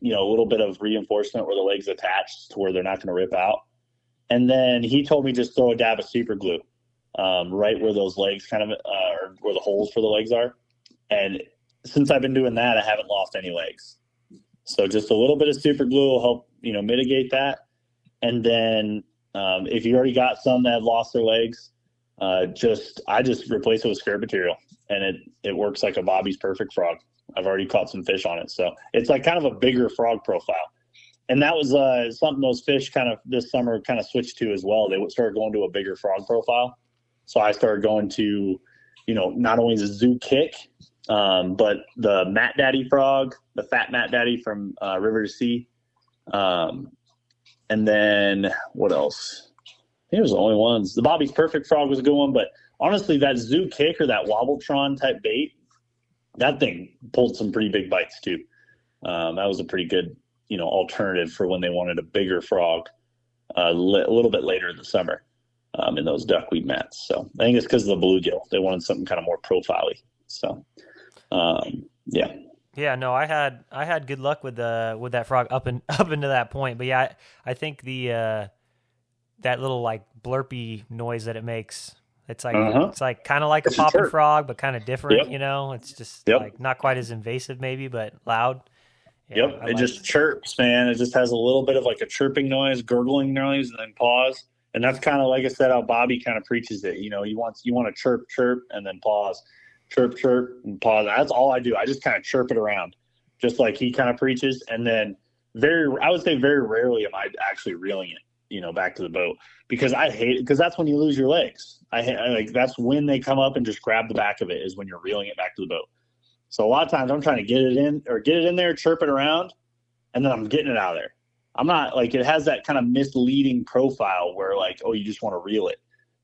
little bit of reinforcement where the legs attached to where they're not going to rip out. And then he told me just throw a dab of super glue, right where those legs kind of, or where the holes for the legs are. And since I've been doing that, I haven't lost any legs. So just a little bit of super glue will help, mitigate that. And then if you already got some that had lost their legs, I just replace it with skirt material, and it works like a Bobby's Perfect frog. I've already caught some fish on it, so it's like kind of a bigger frog profile. And that was something those fish kind of this summer kind of switched to as well. They would start going to a bigger frog profile. So I started going to, not only the Zoo Kick, but the Matt Daddy frog, the fat Matt Daddy from River to Sea. And then what else? I think it was the only ones. The Bobby's Perfect frog was a good one, but honestly, that Zoo Kick or that Wobbletron type bait, that thing pulled some pretty big bites too. That was a pretty good, alternative for when they wanted a bigger frog a little bit later in the summer in those duckweed mats. So I think it's because of the bluegill. They wanted something kind of more profile-y. So, yeah. Yeah, no, I had good luck with that frog up into that point. But yeah, I think the that little like blurpy noise that it makes, it's like kind of like a popping frog, but kind of different. Yep. It's just like not quite as invasive maybe, but loud. Yeah, it just chirps, man. It just has a little bit of like a chirping noise, gurgling noise, and then pause. And that's kind of like I said, how Bobby kind of preaches it. You want to chirp, and then pause. Chirp, and pause. That's all I do. I just kind of chirp it around, just like he kind of preaches. And then I would say very rarely am I actually reeling it, back to the boat, because I hate it, because that's when you lose your legs. That's when they come up and just grab the back of it, is when you're reeling it back to the boat. So a lot of times I'm trying to get it in there, chirp it around, and then I'm getting it out of there. I'm not like, it has that kind of misleading profile where like, oh, you just want to reel it,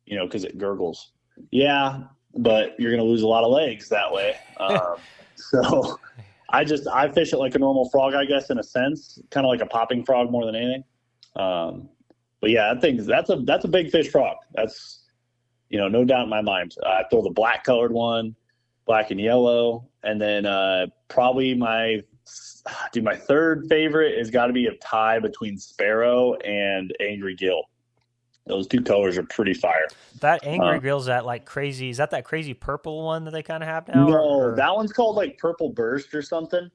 because it gurgles. Yeah, but you're going to lose a lot of legs that way. So I fish it like a normal frog, I guess, in a sense, kind of like a popping frog more than anything. But But yeah, that's a big fish frog. That's, no doubt in my mind. I throw the black colored one, black and yellow, and then probably my third favorite has got to be a tie between sparrow and angry gill. Those two colors are pretty fire. That angry grill's that like crazy. Is that crazy purple one that they kind of have now? No, that one's called like Purple Burst or something.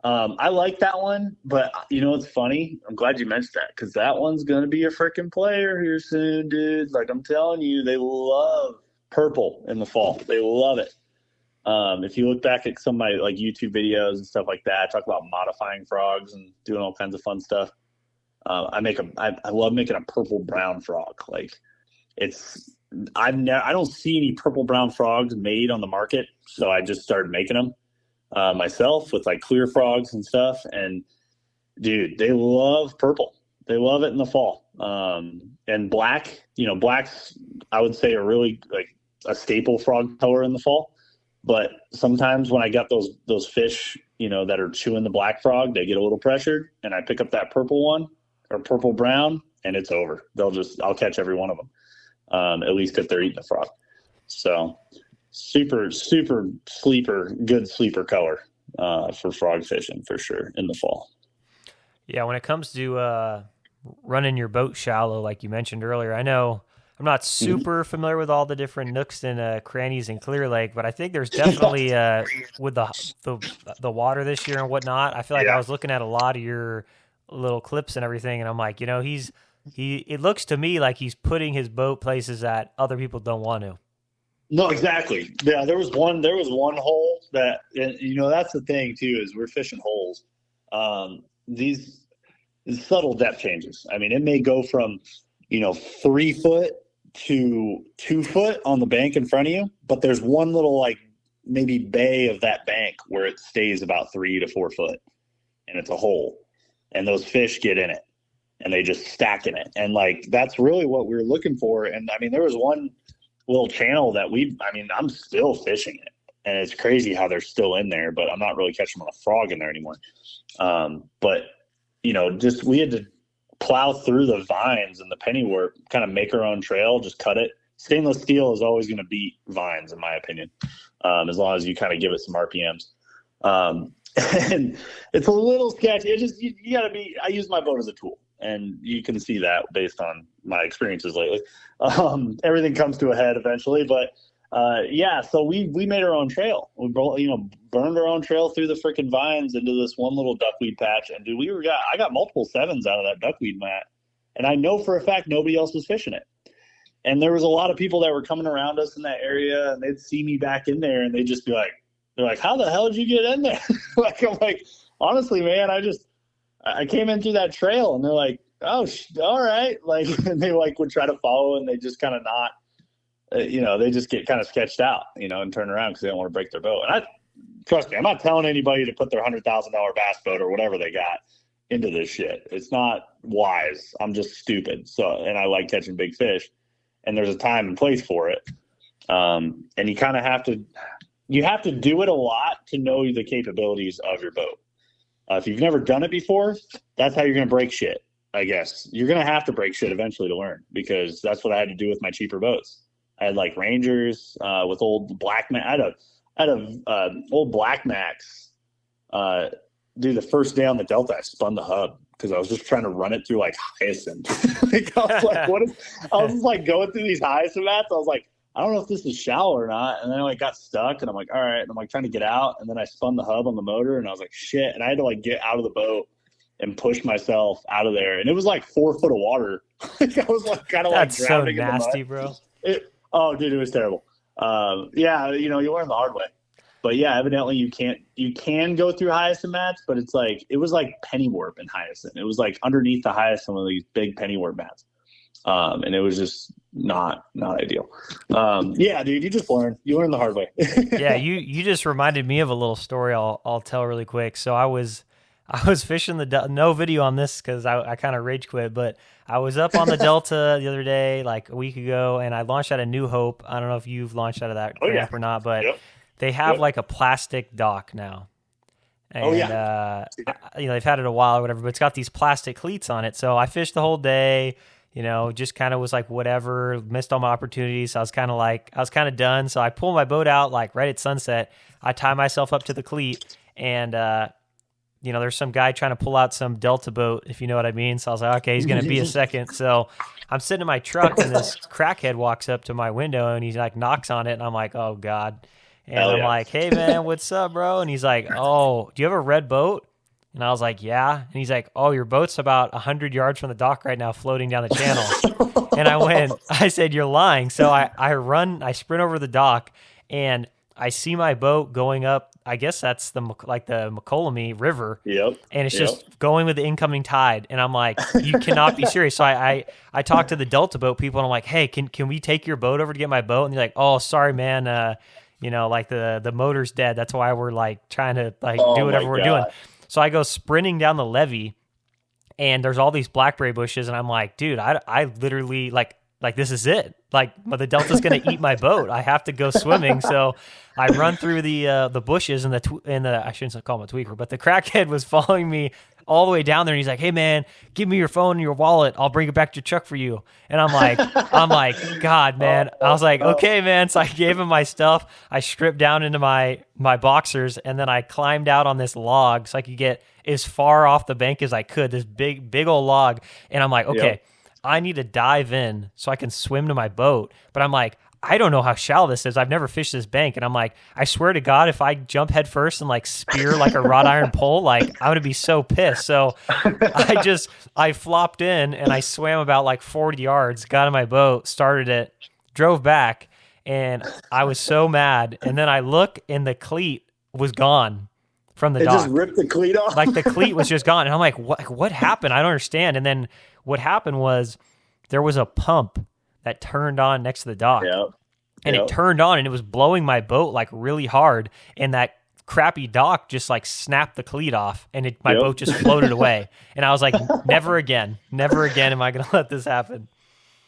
I like that one, but it's funny. I'm glad you mentioned that because that one's gonna be a freaking player here soon, dude. Like I'm telling you, they love purple in the fall. They love it. If you look back at some of my like YouTube videos and stuff like that, I talk about modifying frogs and doing all kinds of fun stuff. I love making a purple brown frog. Like I don't see any purple brown frogs made on the market, so I just started making them myself with like clear frogs and stuff. And dude, they love purple. They love it in the fall. And black, blacks I would say are really like a staple frog color in the fall. But sometimes when I got those fish, that are chewing the black frog, they get a little pressured, and I pick up that purple one or purple brown, and it's over. I'll catch every one of them, at least if they're eating the frog. So super, super good sleeper color for frog fishing for sure in the fall. Yeah, when it comes to running your boat shallow, like you mentioned earlier, I know I'm not super familiar with all the different nooks and crannies in Clear Lake, but I think there's definitely with the water this year and whatnot. I feel like I was looking at a lot of your little clips and everything, and I'm like, it looks to me like he's putting his boat places that other people don't want to. No, exactly. Yeah, there was one hole that, that's the thing too, is we're fishing holes. These subtle depth changes. I mean, it may go from 3 foot to 2 foot on the bank in front of you, but there's one little like maybe bay of that bank where it stays about 3 to 4 foot, and it's a hole, and those fish get in it and they just stack in it. And like, that's really what we were looking for. And I mean, there was one little channel that I'm still fishing it, and it's crazy how they're still in there, but I'm not really catching them on a frog in there anymore. But just we had to plow through the vines and the pennywort, kind of make our own trail, just cut it. Stainless steel is always going to beat vines, in my opinion, as long as you kind of give it some RPMs. And it's a little sketchy. It just, you got to be, I use my boat as a tool, and you can see that based on my experiences lately. Everything comes to a head eventually, but so we made our own trail. We burned our own trail through the freaking vines into this one little duckweed patch. And dude, I got multiple sevens out of that duckweed mat, and I know for a fact nobody else was fishing it. And there was a lot of people that were coming around us in that area, and they'd see me back in there, and they'd just be like, they're like, how the hell did you get in there? I'm like, honestly, man, I came in through that trail. And they're like, oh, all right. Like, and they like would try to follow, and they just kind of not, they just get kind of sketched out, and turn around because they don't want to break their boat. And trust me, I'm not telling anybody to put their $100,000 bass boat or whatever they got into this shit. It's not wise. I'm just stupid. So, and I like catching big fish, and there's a time and place for it. And you kind of have to do it a lot to know the capabilities of your boat. If you've never done it before, that's how you're going to break shit, I guess. You're going to have to break shit eventually to learn, because that's what I had to do with my cheaper boats. I had like Rangers with old Black Max. I had a old Black Max. The first day on the Delta, I spun the hub because I was just trying to run it through like hyacinth. I was just like going through these hyacinth mats. I was like, I don't know if this is shallow or not. And then I like got stuck, and I'm like, all right. And I'm like trying to get out, and then I spun the hub on the motor, and I was like, shit. And I had to like get out of the boat and push myself out of there. And it was like 4 foot of water. I was like kind of like drowning in the mud. That's so nasty, bro. Oh, dude, it was terrible. You learn the hard way. But yeah, evidently you can go through hyacinth mats, but it was like pennywarp in hyacinth. It was like underneath the hyacinth of these big pennywarp mats. And it was just not ideal. Dude, you just learn the hard way. Yeah. You just reminded me of a little story I'll tell really quick. So I was fishing no video on this because I kind of rage quit, but I was up on the Delta the other day, like a week ago, and I launched out of New Hope. I don't know if you've launched out of that ramp or not, but they have like a plastic dock now. And, they've had it a while or whatever, but it's got these plastic cleats on it. So I fished the whole day, just kind of was like, whatever, missed all my opportunities. So I was kind of done. So I pull my boat out like right at sunset. I tie myself up to the cleat, and, there's some guy trying to pull out some Delta boat, if you know what I mean. So I was like, okay, he's going to be a second. So I'm sitting in my truck, and this crackhead walks up to my window, and he's like knocks on it, and I'm like, oh God. And I'm like, hey man, what's up, bro? And he's like, oh, do you have a red boat? And I was like, yeah. And he's like, oh, your boat's about 100 yards from the dock right now, floating down the channel. And I said, you're lying. So I sprint over the dock, and I see my boat going up. I guess that's the McCollum River. Yep. And it's just going with the incoming tide. And I'm like, you cannot be serious. So I talked to the Delta boat people, and I'm like, hey, can we take your boat over to get my boat? And they're like, oh, sorry, man. Like the motor's dead. That's why we're like trying to do whatever we're doing. So I go sprinting down the levee, and there's all these blackberry bushes, and I'm like, dude, I literally like this is it. Like the Delta's gonna eat my boat. I have to go swimming. So I run through the bushes, and I shouldn't call him a tweaker, but the crackhead was following me all the way down there, and he's like, hey man, give me your phone and your wallet. I'll bring it back to your truck for you. And I'm like, God, man. I was like, okay, man. So I gave him my stuff. I stripped down into my boxers, and then I climbed out on this log so I could get as far off the bank as I could, this big old log. And I'm like, okay, I need to dive in so I can swim to my boat. But I'm like, I don't know how shallow this is. I've never fished this bank. And I'm like, I swear to God, if I jump head first and like spear like a wrought iron pole, like I'm going to be so pissed. So I flopped in, and I swam about like 40 yards, got in my boat, started it, drove back, and I was so mad. And then I look, and the cleat was gone from the dock. It just ripped the cleat off? Like the cleat was just gone. And I'm like, what happened? I don't understand. And then what happened was there was a pump that turned on next to the dock. And it turned on, and it was blowing my boat like really hard. And that crappy dock just like snapped the cleat off, and my boat just floated away. And I was like, never again am I going to let this happen.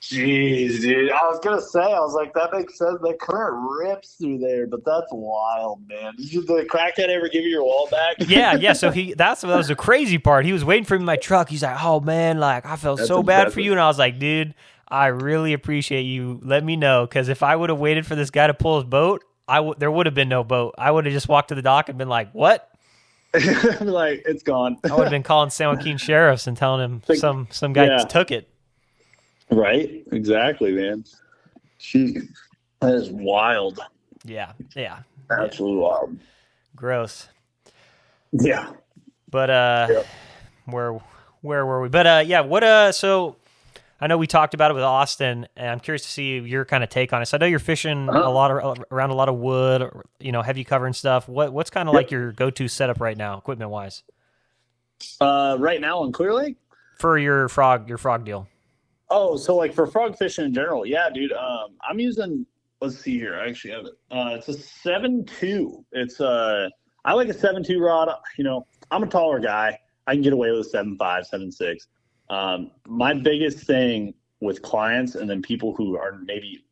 Jeez, dude. I was going to say, I was like, that makes sense. The current rips through there, but that's wild, man. Did the crackhead ever give you your wallet back? Yeah. So that was the crazy part. He was waiting for me in my truck. He's like, oh man, like I felt so bad for you. And I was like, dude, I really appreciate you. Let me know, because if I would have waited for this guy to pull his boat, there would have been no boat. I would have just walked to the dock and been like, what? Like, it's gone. I would have been calling San Joaquin sheriffs and telling him some guy took it. Right? Exactly, man. Jeez. That is wild. Yeah. Absolutely wild. Gross. Yeah. But where were we? But so I know we talked about it with Austin, and I'm curious to see your kind of take on it. So I know you're fishing around a lot of wood, or, heavy cover and stuff. What's kind of like your go-to setup right now, equipment wise? Right now on Clear Lake? For your frog deal. Oh, so like for frog fishing in general, yeah, dude. I'm using. Let's see here. I actually have it. It's a 7.2. I like a 7.2 rod. I'm a taller guy. I can get away with a 7.5, 7.6. My biggest thing with clients, and then people who are maybe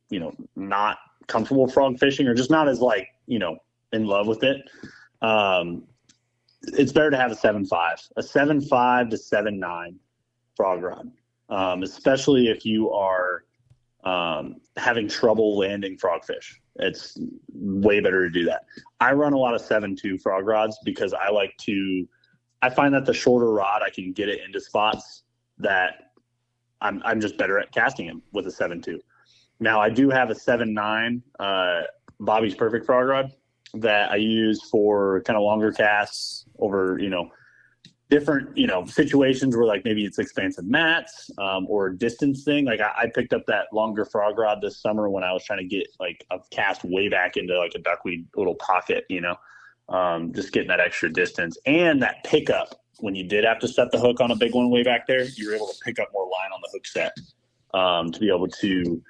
not comfortable frog fishing, or just not as in love with it. It's better to have a 7.5 to 7.9 frog rod. Especially if you are having trouble landing frogfish. It's way better to do that. I run a lot of 7.2 frog rods because I find that the shorter rod, I can get it into spots that I'm just better at casting them with a 7.2. Now, I do have a 7.9 Bobby's Perfect frog rod that I use for kind of longer casts over, different, situations where like maybe it's expansive mats or a distance thing. Like I picked up that longer frog rod this summer when I was trying to get like a cast way back into like a duckweed little pocket, just getting that extra distance and that pickup. When you did have to set the hook on a big one way back there, you were able to pick up more line on the hook set to be able to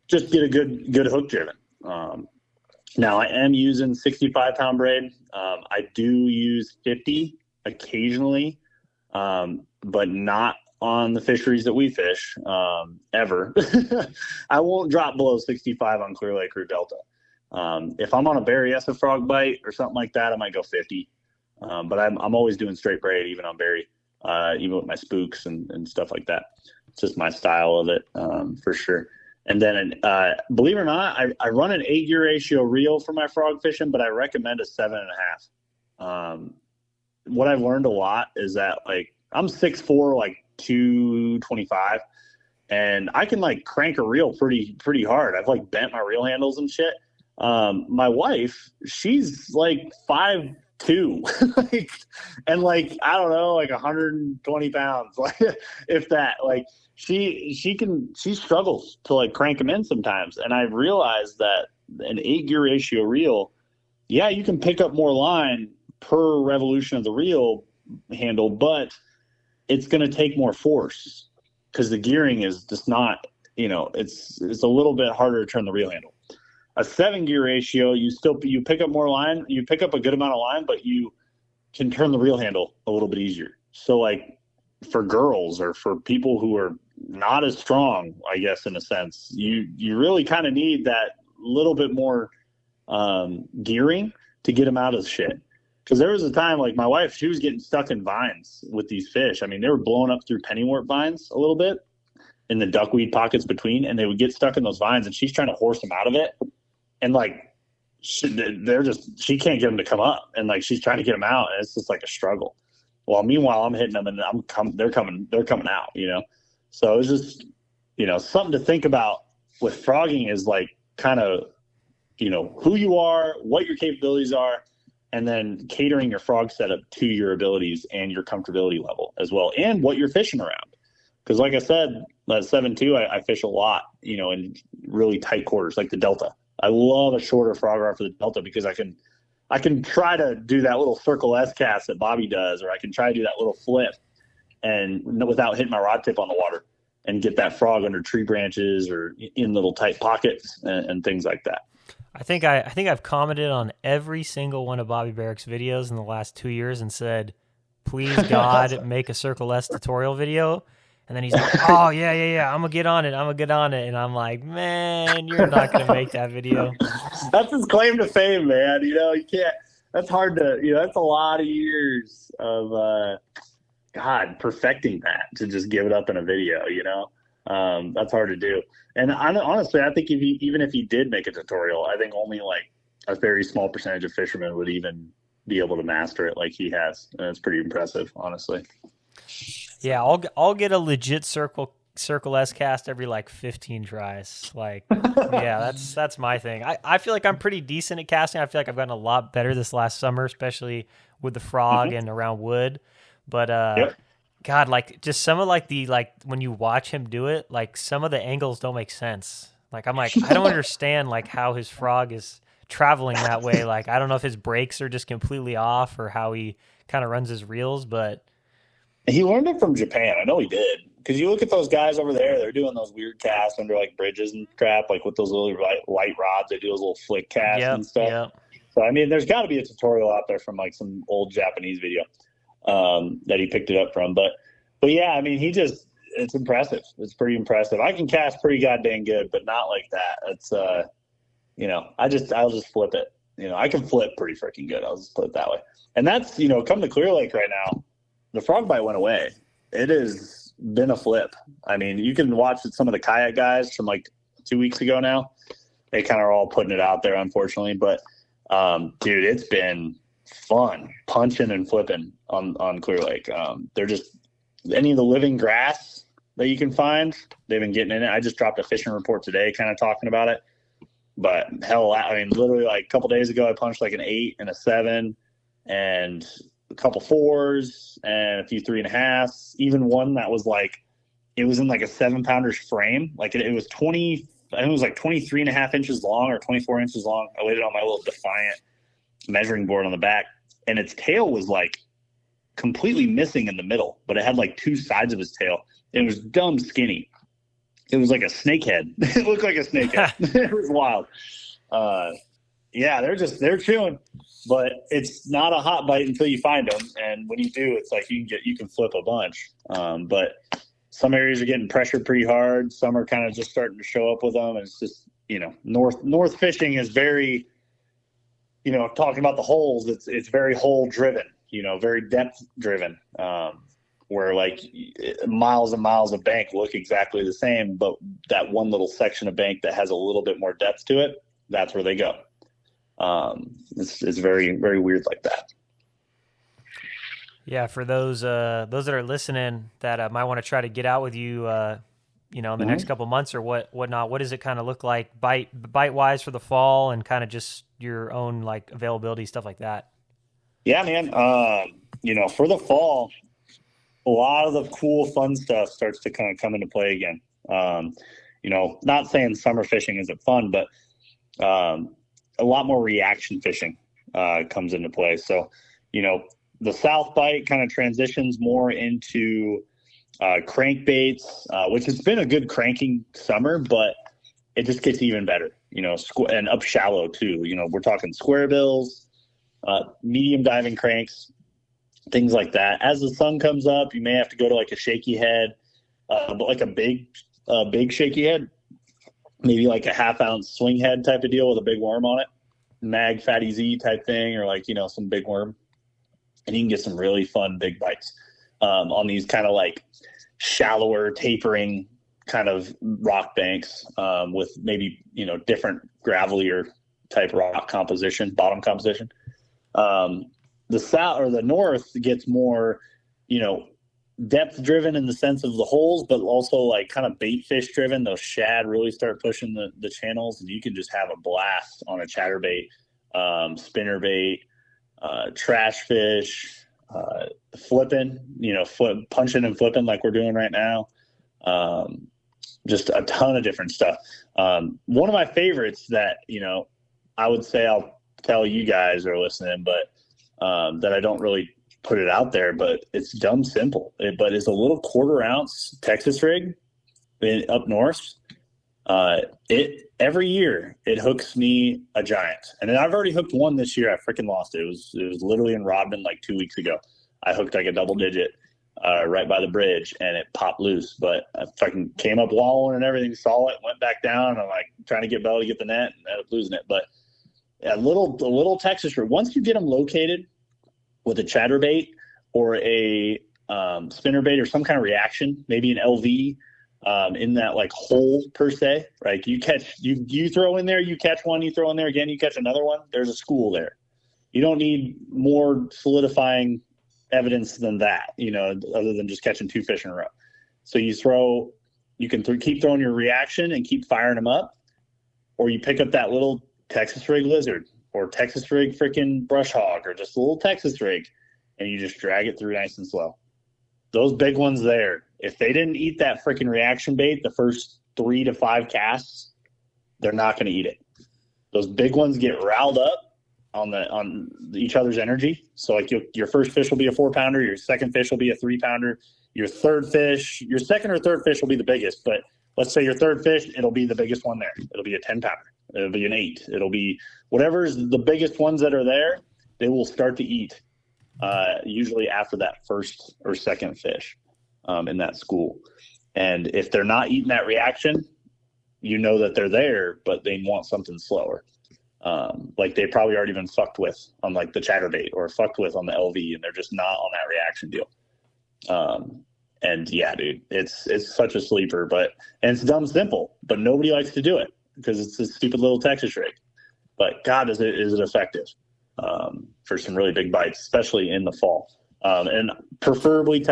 just get a good hook driven. Now I am using 65-pound braid. I do use 50 occasionally, but not on the fisheries that we fish ever. I won't drop below 65 on Clear Lake or Delta. If I'm on a Berryessa frog bite or something like that, I might go 50. But I'm always doing straight braid, even on Berry, even with my spooks and stuff like that. It's just my style of it, for sure. And then, believe it or not, I run an 8-gear ratio reel for my frog fishing, but I recommend a 7.5. What I've learned a lot is that, like, I'm 6'4", like 225, and I can like crank a reel pretty hard. I've like bent my reel handles and shit. My wife, she's like 5'2", like, and like, I don't know, like 120 pounds, like, if that. Like, she struggles to like crank them in sometimes. And I've realized that an 8-gear ratio reel, yeah, you can pick up more line per revolution of the reel handle, but it's going to take more force because the gearing is just not, it's a little bit harder to turn the reel handle. A 7-gear ratio, you pick up more line, you pick up a good amount of line, but you can turn the reel handle a little bit easier. So like for girls or for people who are not as strong, I guess, in a sense, you really kind of need that little bit more gearing to get them out of the shit. Because there was a time, like, my wife, she was getting stuck in vines with these fish. I mean, they were blowing up through pennywort vines a little bit in the duckweed pockets between, and they would get stuck in those vines, and she's trying to horse them out of it. And, like, she can't get them to come up. And, like, she's trying to get them out, and it's just, like, a struggle. Well, meanwhile, I'm hitting them, and they're coming out, So it's just, something to think about with frogging is, like, kind of, who you are, what your capabilities are, and then catering your frog setup to your abilities and your comfortability level as well, and what you're fishing around. Because like I said, that 7.2, I fish a lot, in really tight quarters, like the Delta. I love a shorter frog rod for the Delta because I can try to do that little circle S cast that Bobby does, or I can try to do that little flip and without hitting my rod tip on the water and get that frog under tree branches or in little tight pockets and things like that. I think I've commented on every single one of Bobby Barrick's videos in the last 2 years and said, please God, make a Circle S tutorial video. And then he's like, oh yeah, I'm gonna get on it. And I'm like, man, you're not gonna make that video. That's his claim to fame, man. You can't. That's hard to. That's a lot of years of perfecting that to just give it up in a video. That's hard to do. And honestly, I think even if he did make a tutorial, I think only like a very small percentage of fishermen would even be able to master it like he has. And it's pretty impressive, honestly. Yeah, I'll get a legit Circle S cast every like 15 tries. Like, yeah, that's my thing. I feel like I'm pretty decent at casting. I feel like I've gotten a lot better this last summer, especially with the frog and around wood. But yep. God, like just some of like when you watch him do it, like some of the angles don't make sense. Like I'm like, I don't understand like how his frog is traveling that way. Like I don't know if his brakes are just completely off or how he kind of runs his reels, but he learned it from Japan. I know he did. Because you look at those guys over there, they're doing those weird casts under like bridges and crap, like with those little light rods. They do those little flick casts and stuff. Yep. So I mean, there's got to be a tutorial out there from like some old Japanese video that he picked it up from. But yeah, I mean, it's impressive. It's pretty impressive. I can cast pretty goddamn good, but not like that. It's I'll just flip it. I can flip pretty freaking good. I'll just put it that way. And that's come to Clear Lake right now. The frog bite went away. It has been a flip. I mean, you can watch some of the kayak guys from like 2 weeks ago now. They kind of are all putting it out there, unfortunately. But, dude, it's been fun punching and flipping on Clear Lake. They're just any of the living grass that you can find, they've been getting in it. I just dropped a fishing report today kind of talking about it. But hell, I mean, literally like a couple days ago, I punched like an 8 and a 7 and a couple 4s and a few 3.5s, even one that was like, it was in like a 7-pounder's frame. Like it was 20, I think it was like 23.5 inches long or 24 inches long. I laid it on my little Defiant measuring board on the back, and its tail was like completely missing in the middle, but it had like 2 sides of his tail. It was dumb skinny. It was like a snakehead. It looked like a snakehead. It was wild. Yeah, they're chewing, but it's not a hot bite until you find them. And when you do, it's like you can flip a bunch. But some areas are getting pressured pretty hard. Some are kind of just starting to show up with them. And it's just, north fishing is very, talking about the holes, it's very hole driven, very depth driven. where like miles and miles of bank look exactly the same, but that one little section of bank that has a little bit more depth to it, that's where they go. It's very, very weird like that. Yeah, for those that are listening that might want to try to get out with you, in the next couple months or whatnot, what does it kind of look like bite wise for the fall, and kind of just your own like availability, stuff like that? Yeah, man. For the fall, a lot of the cool, fun stuff starts to kind of come into play again. Not saying summer fishing isn't fun, but a lot more reaction fishing comes into play. So, the South Bite kind of transitions more into crankbaits, which has been a good cranking summer, but it just gets even better, and up shallow too. We're talking square bills, medium diving cranks, things like that. As the sun comes up, you may have to go to like a shaky head, but like a big shaky head, maybe like a half-ounce swing head type of deal with a big worm on it, mag fatty Z type thing, or like, some big worm. And you can get some really fun big bites on these kind of like shallower, tapering kind of rock banks with maybe, different gravelier type rock composition, bottom composition. The south or the north gets more, depth driven in the sense of the holes, but also like kind of bait fish driven. Those shad really start pushing the channels, and you can just have a blast on a chatterbait, spinner bait, trash fish, flipping, punching and flipping like we're doing right now. Just a ton of different stuff. One of my favorites that, I would say I'll tell you guys are listening, but that I don't really put it out there, but it's dumb simple. But it's a little 1/4 ounce Texas rig up north. Every year it hooks me a giant, and then I've already hooked one this year. I freaking lost it. It was literally in Rodman like 2 weeks ago. I hooked like a double digit right by the bridge, and it popped loose. But I fucking came up wallowing and everything, saw it, went back down. And I'm like trying to get Bell to get the net, and ended up losing it. But a little Texas rig. Once you get them located with a chatterbait or a spinnerbait or some kind of reaction, maybe an LV. In that like hole per se, right? You throw in there, you catch one, you throw in there again, you catch another one. There's a school there. You don't need more solidifying evidence than that, other than just catching 2 fish in a row. So you can keep throwing your reaction and keep firing them up, or you pick up that little Texas rig lizard or Texas rig freaking brush hog or just a little Texas rig, and you just drag it through nice and slow. Those big ones there, if they didn't eat that freaking reaction bait the first 3 to 5 casts, they're not going to eat it. Those big ones get riled up on each other's energy. So like your first fish will be a 4-pounder, your second fish will be a 3-pounder, your second or third fish will be the biggest. But let's say your third fish, it'll be the biggest one there. It'll be a 10-pounder. It'll be an 8. It'll be whatever's the biggest ones that are there. They will start to eat. Usually after that first or second fish in that school. And if they're not eating that reaction, that they're there, but they want something slower. Like they've probably already been fucked with on like the chatterbait or fucked with on the LV, and they're just not on that reaction deal. And yeah, dude, it's such a sleeper, and it's dumb simple, but nobody likes to do it because it's this stupid little Texas rig. But God, is it effective. For some really big bites, especially in the fall, and preferably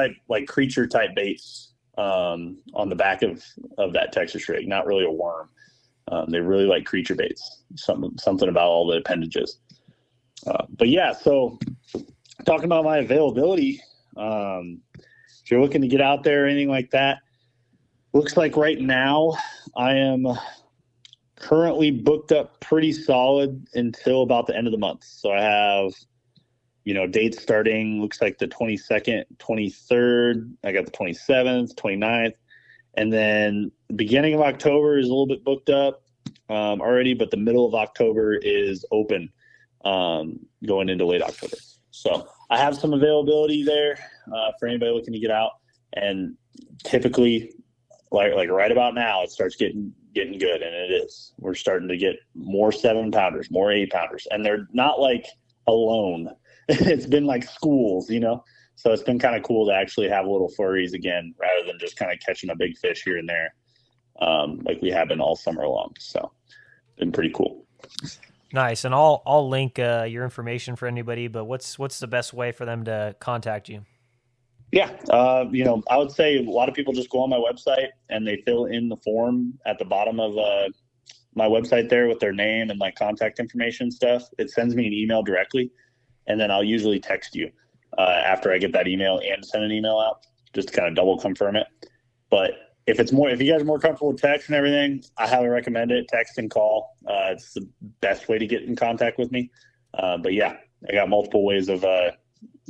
creature type baits on the back of that Texas rig, not really a worm. They really like creature baits, something about all the appendages. But yeah, so talking about my availability, if you're looking to get out there or anything like that, looks like right now I am currently booked up pretty solid until about the end of the month. So I have, dates starting, looks like the 22nd, 23rd. I got the 27th, 29th. And then the beginning of October is a little bit booked up already, but the middle of October is open going into late October. So I have some availability there for anybody looking to get out. And typically, like right about now, it starts getting good, and it is. We're starting to get more 7-pounders, more 8-pounders, and they're not like alone. It's been like schools, So it's been kind of cool to actually have little flurries again, rather than just kind of catching a big fish here and there, like we have been all summer long. So been pretty cool. Nice. And I'll link your information for anybody, but what's the best way for them to contact you? Yeah, I would say a lot of people just go on my website and they fill in the form at the bottom of my website there with their name and like contact information stuff. It sends me an email directly, and then I'll usually text you after I get that email and send an email out just to kind of double confirm it. But if you guys are more comfortable with text and everything, I highly recommend it. Text and call. It's the best way to get in contact with me. But yeah, I got multiple ways of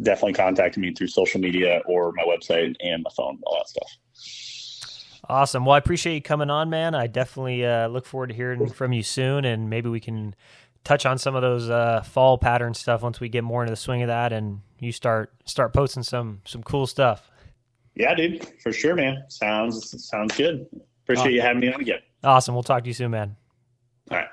definitely contacting me through social media or my website and my phone, all that stuff. Awesome. Well, I appreciate you coming on, man. I definitely look forward to hearing from you soon, and maybe we can touch on some of those fall pattern stuff once we get more into the swing of that and you start posting some cool stuff. Yeah, dude, for sure, man. Sounds good. Appreciate you having me on again. Awesome. We'll talk to you soon, man. All right.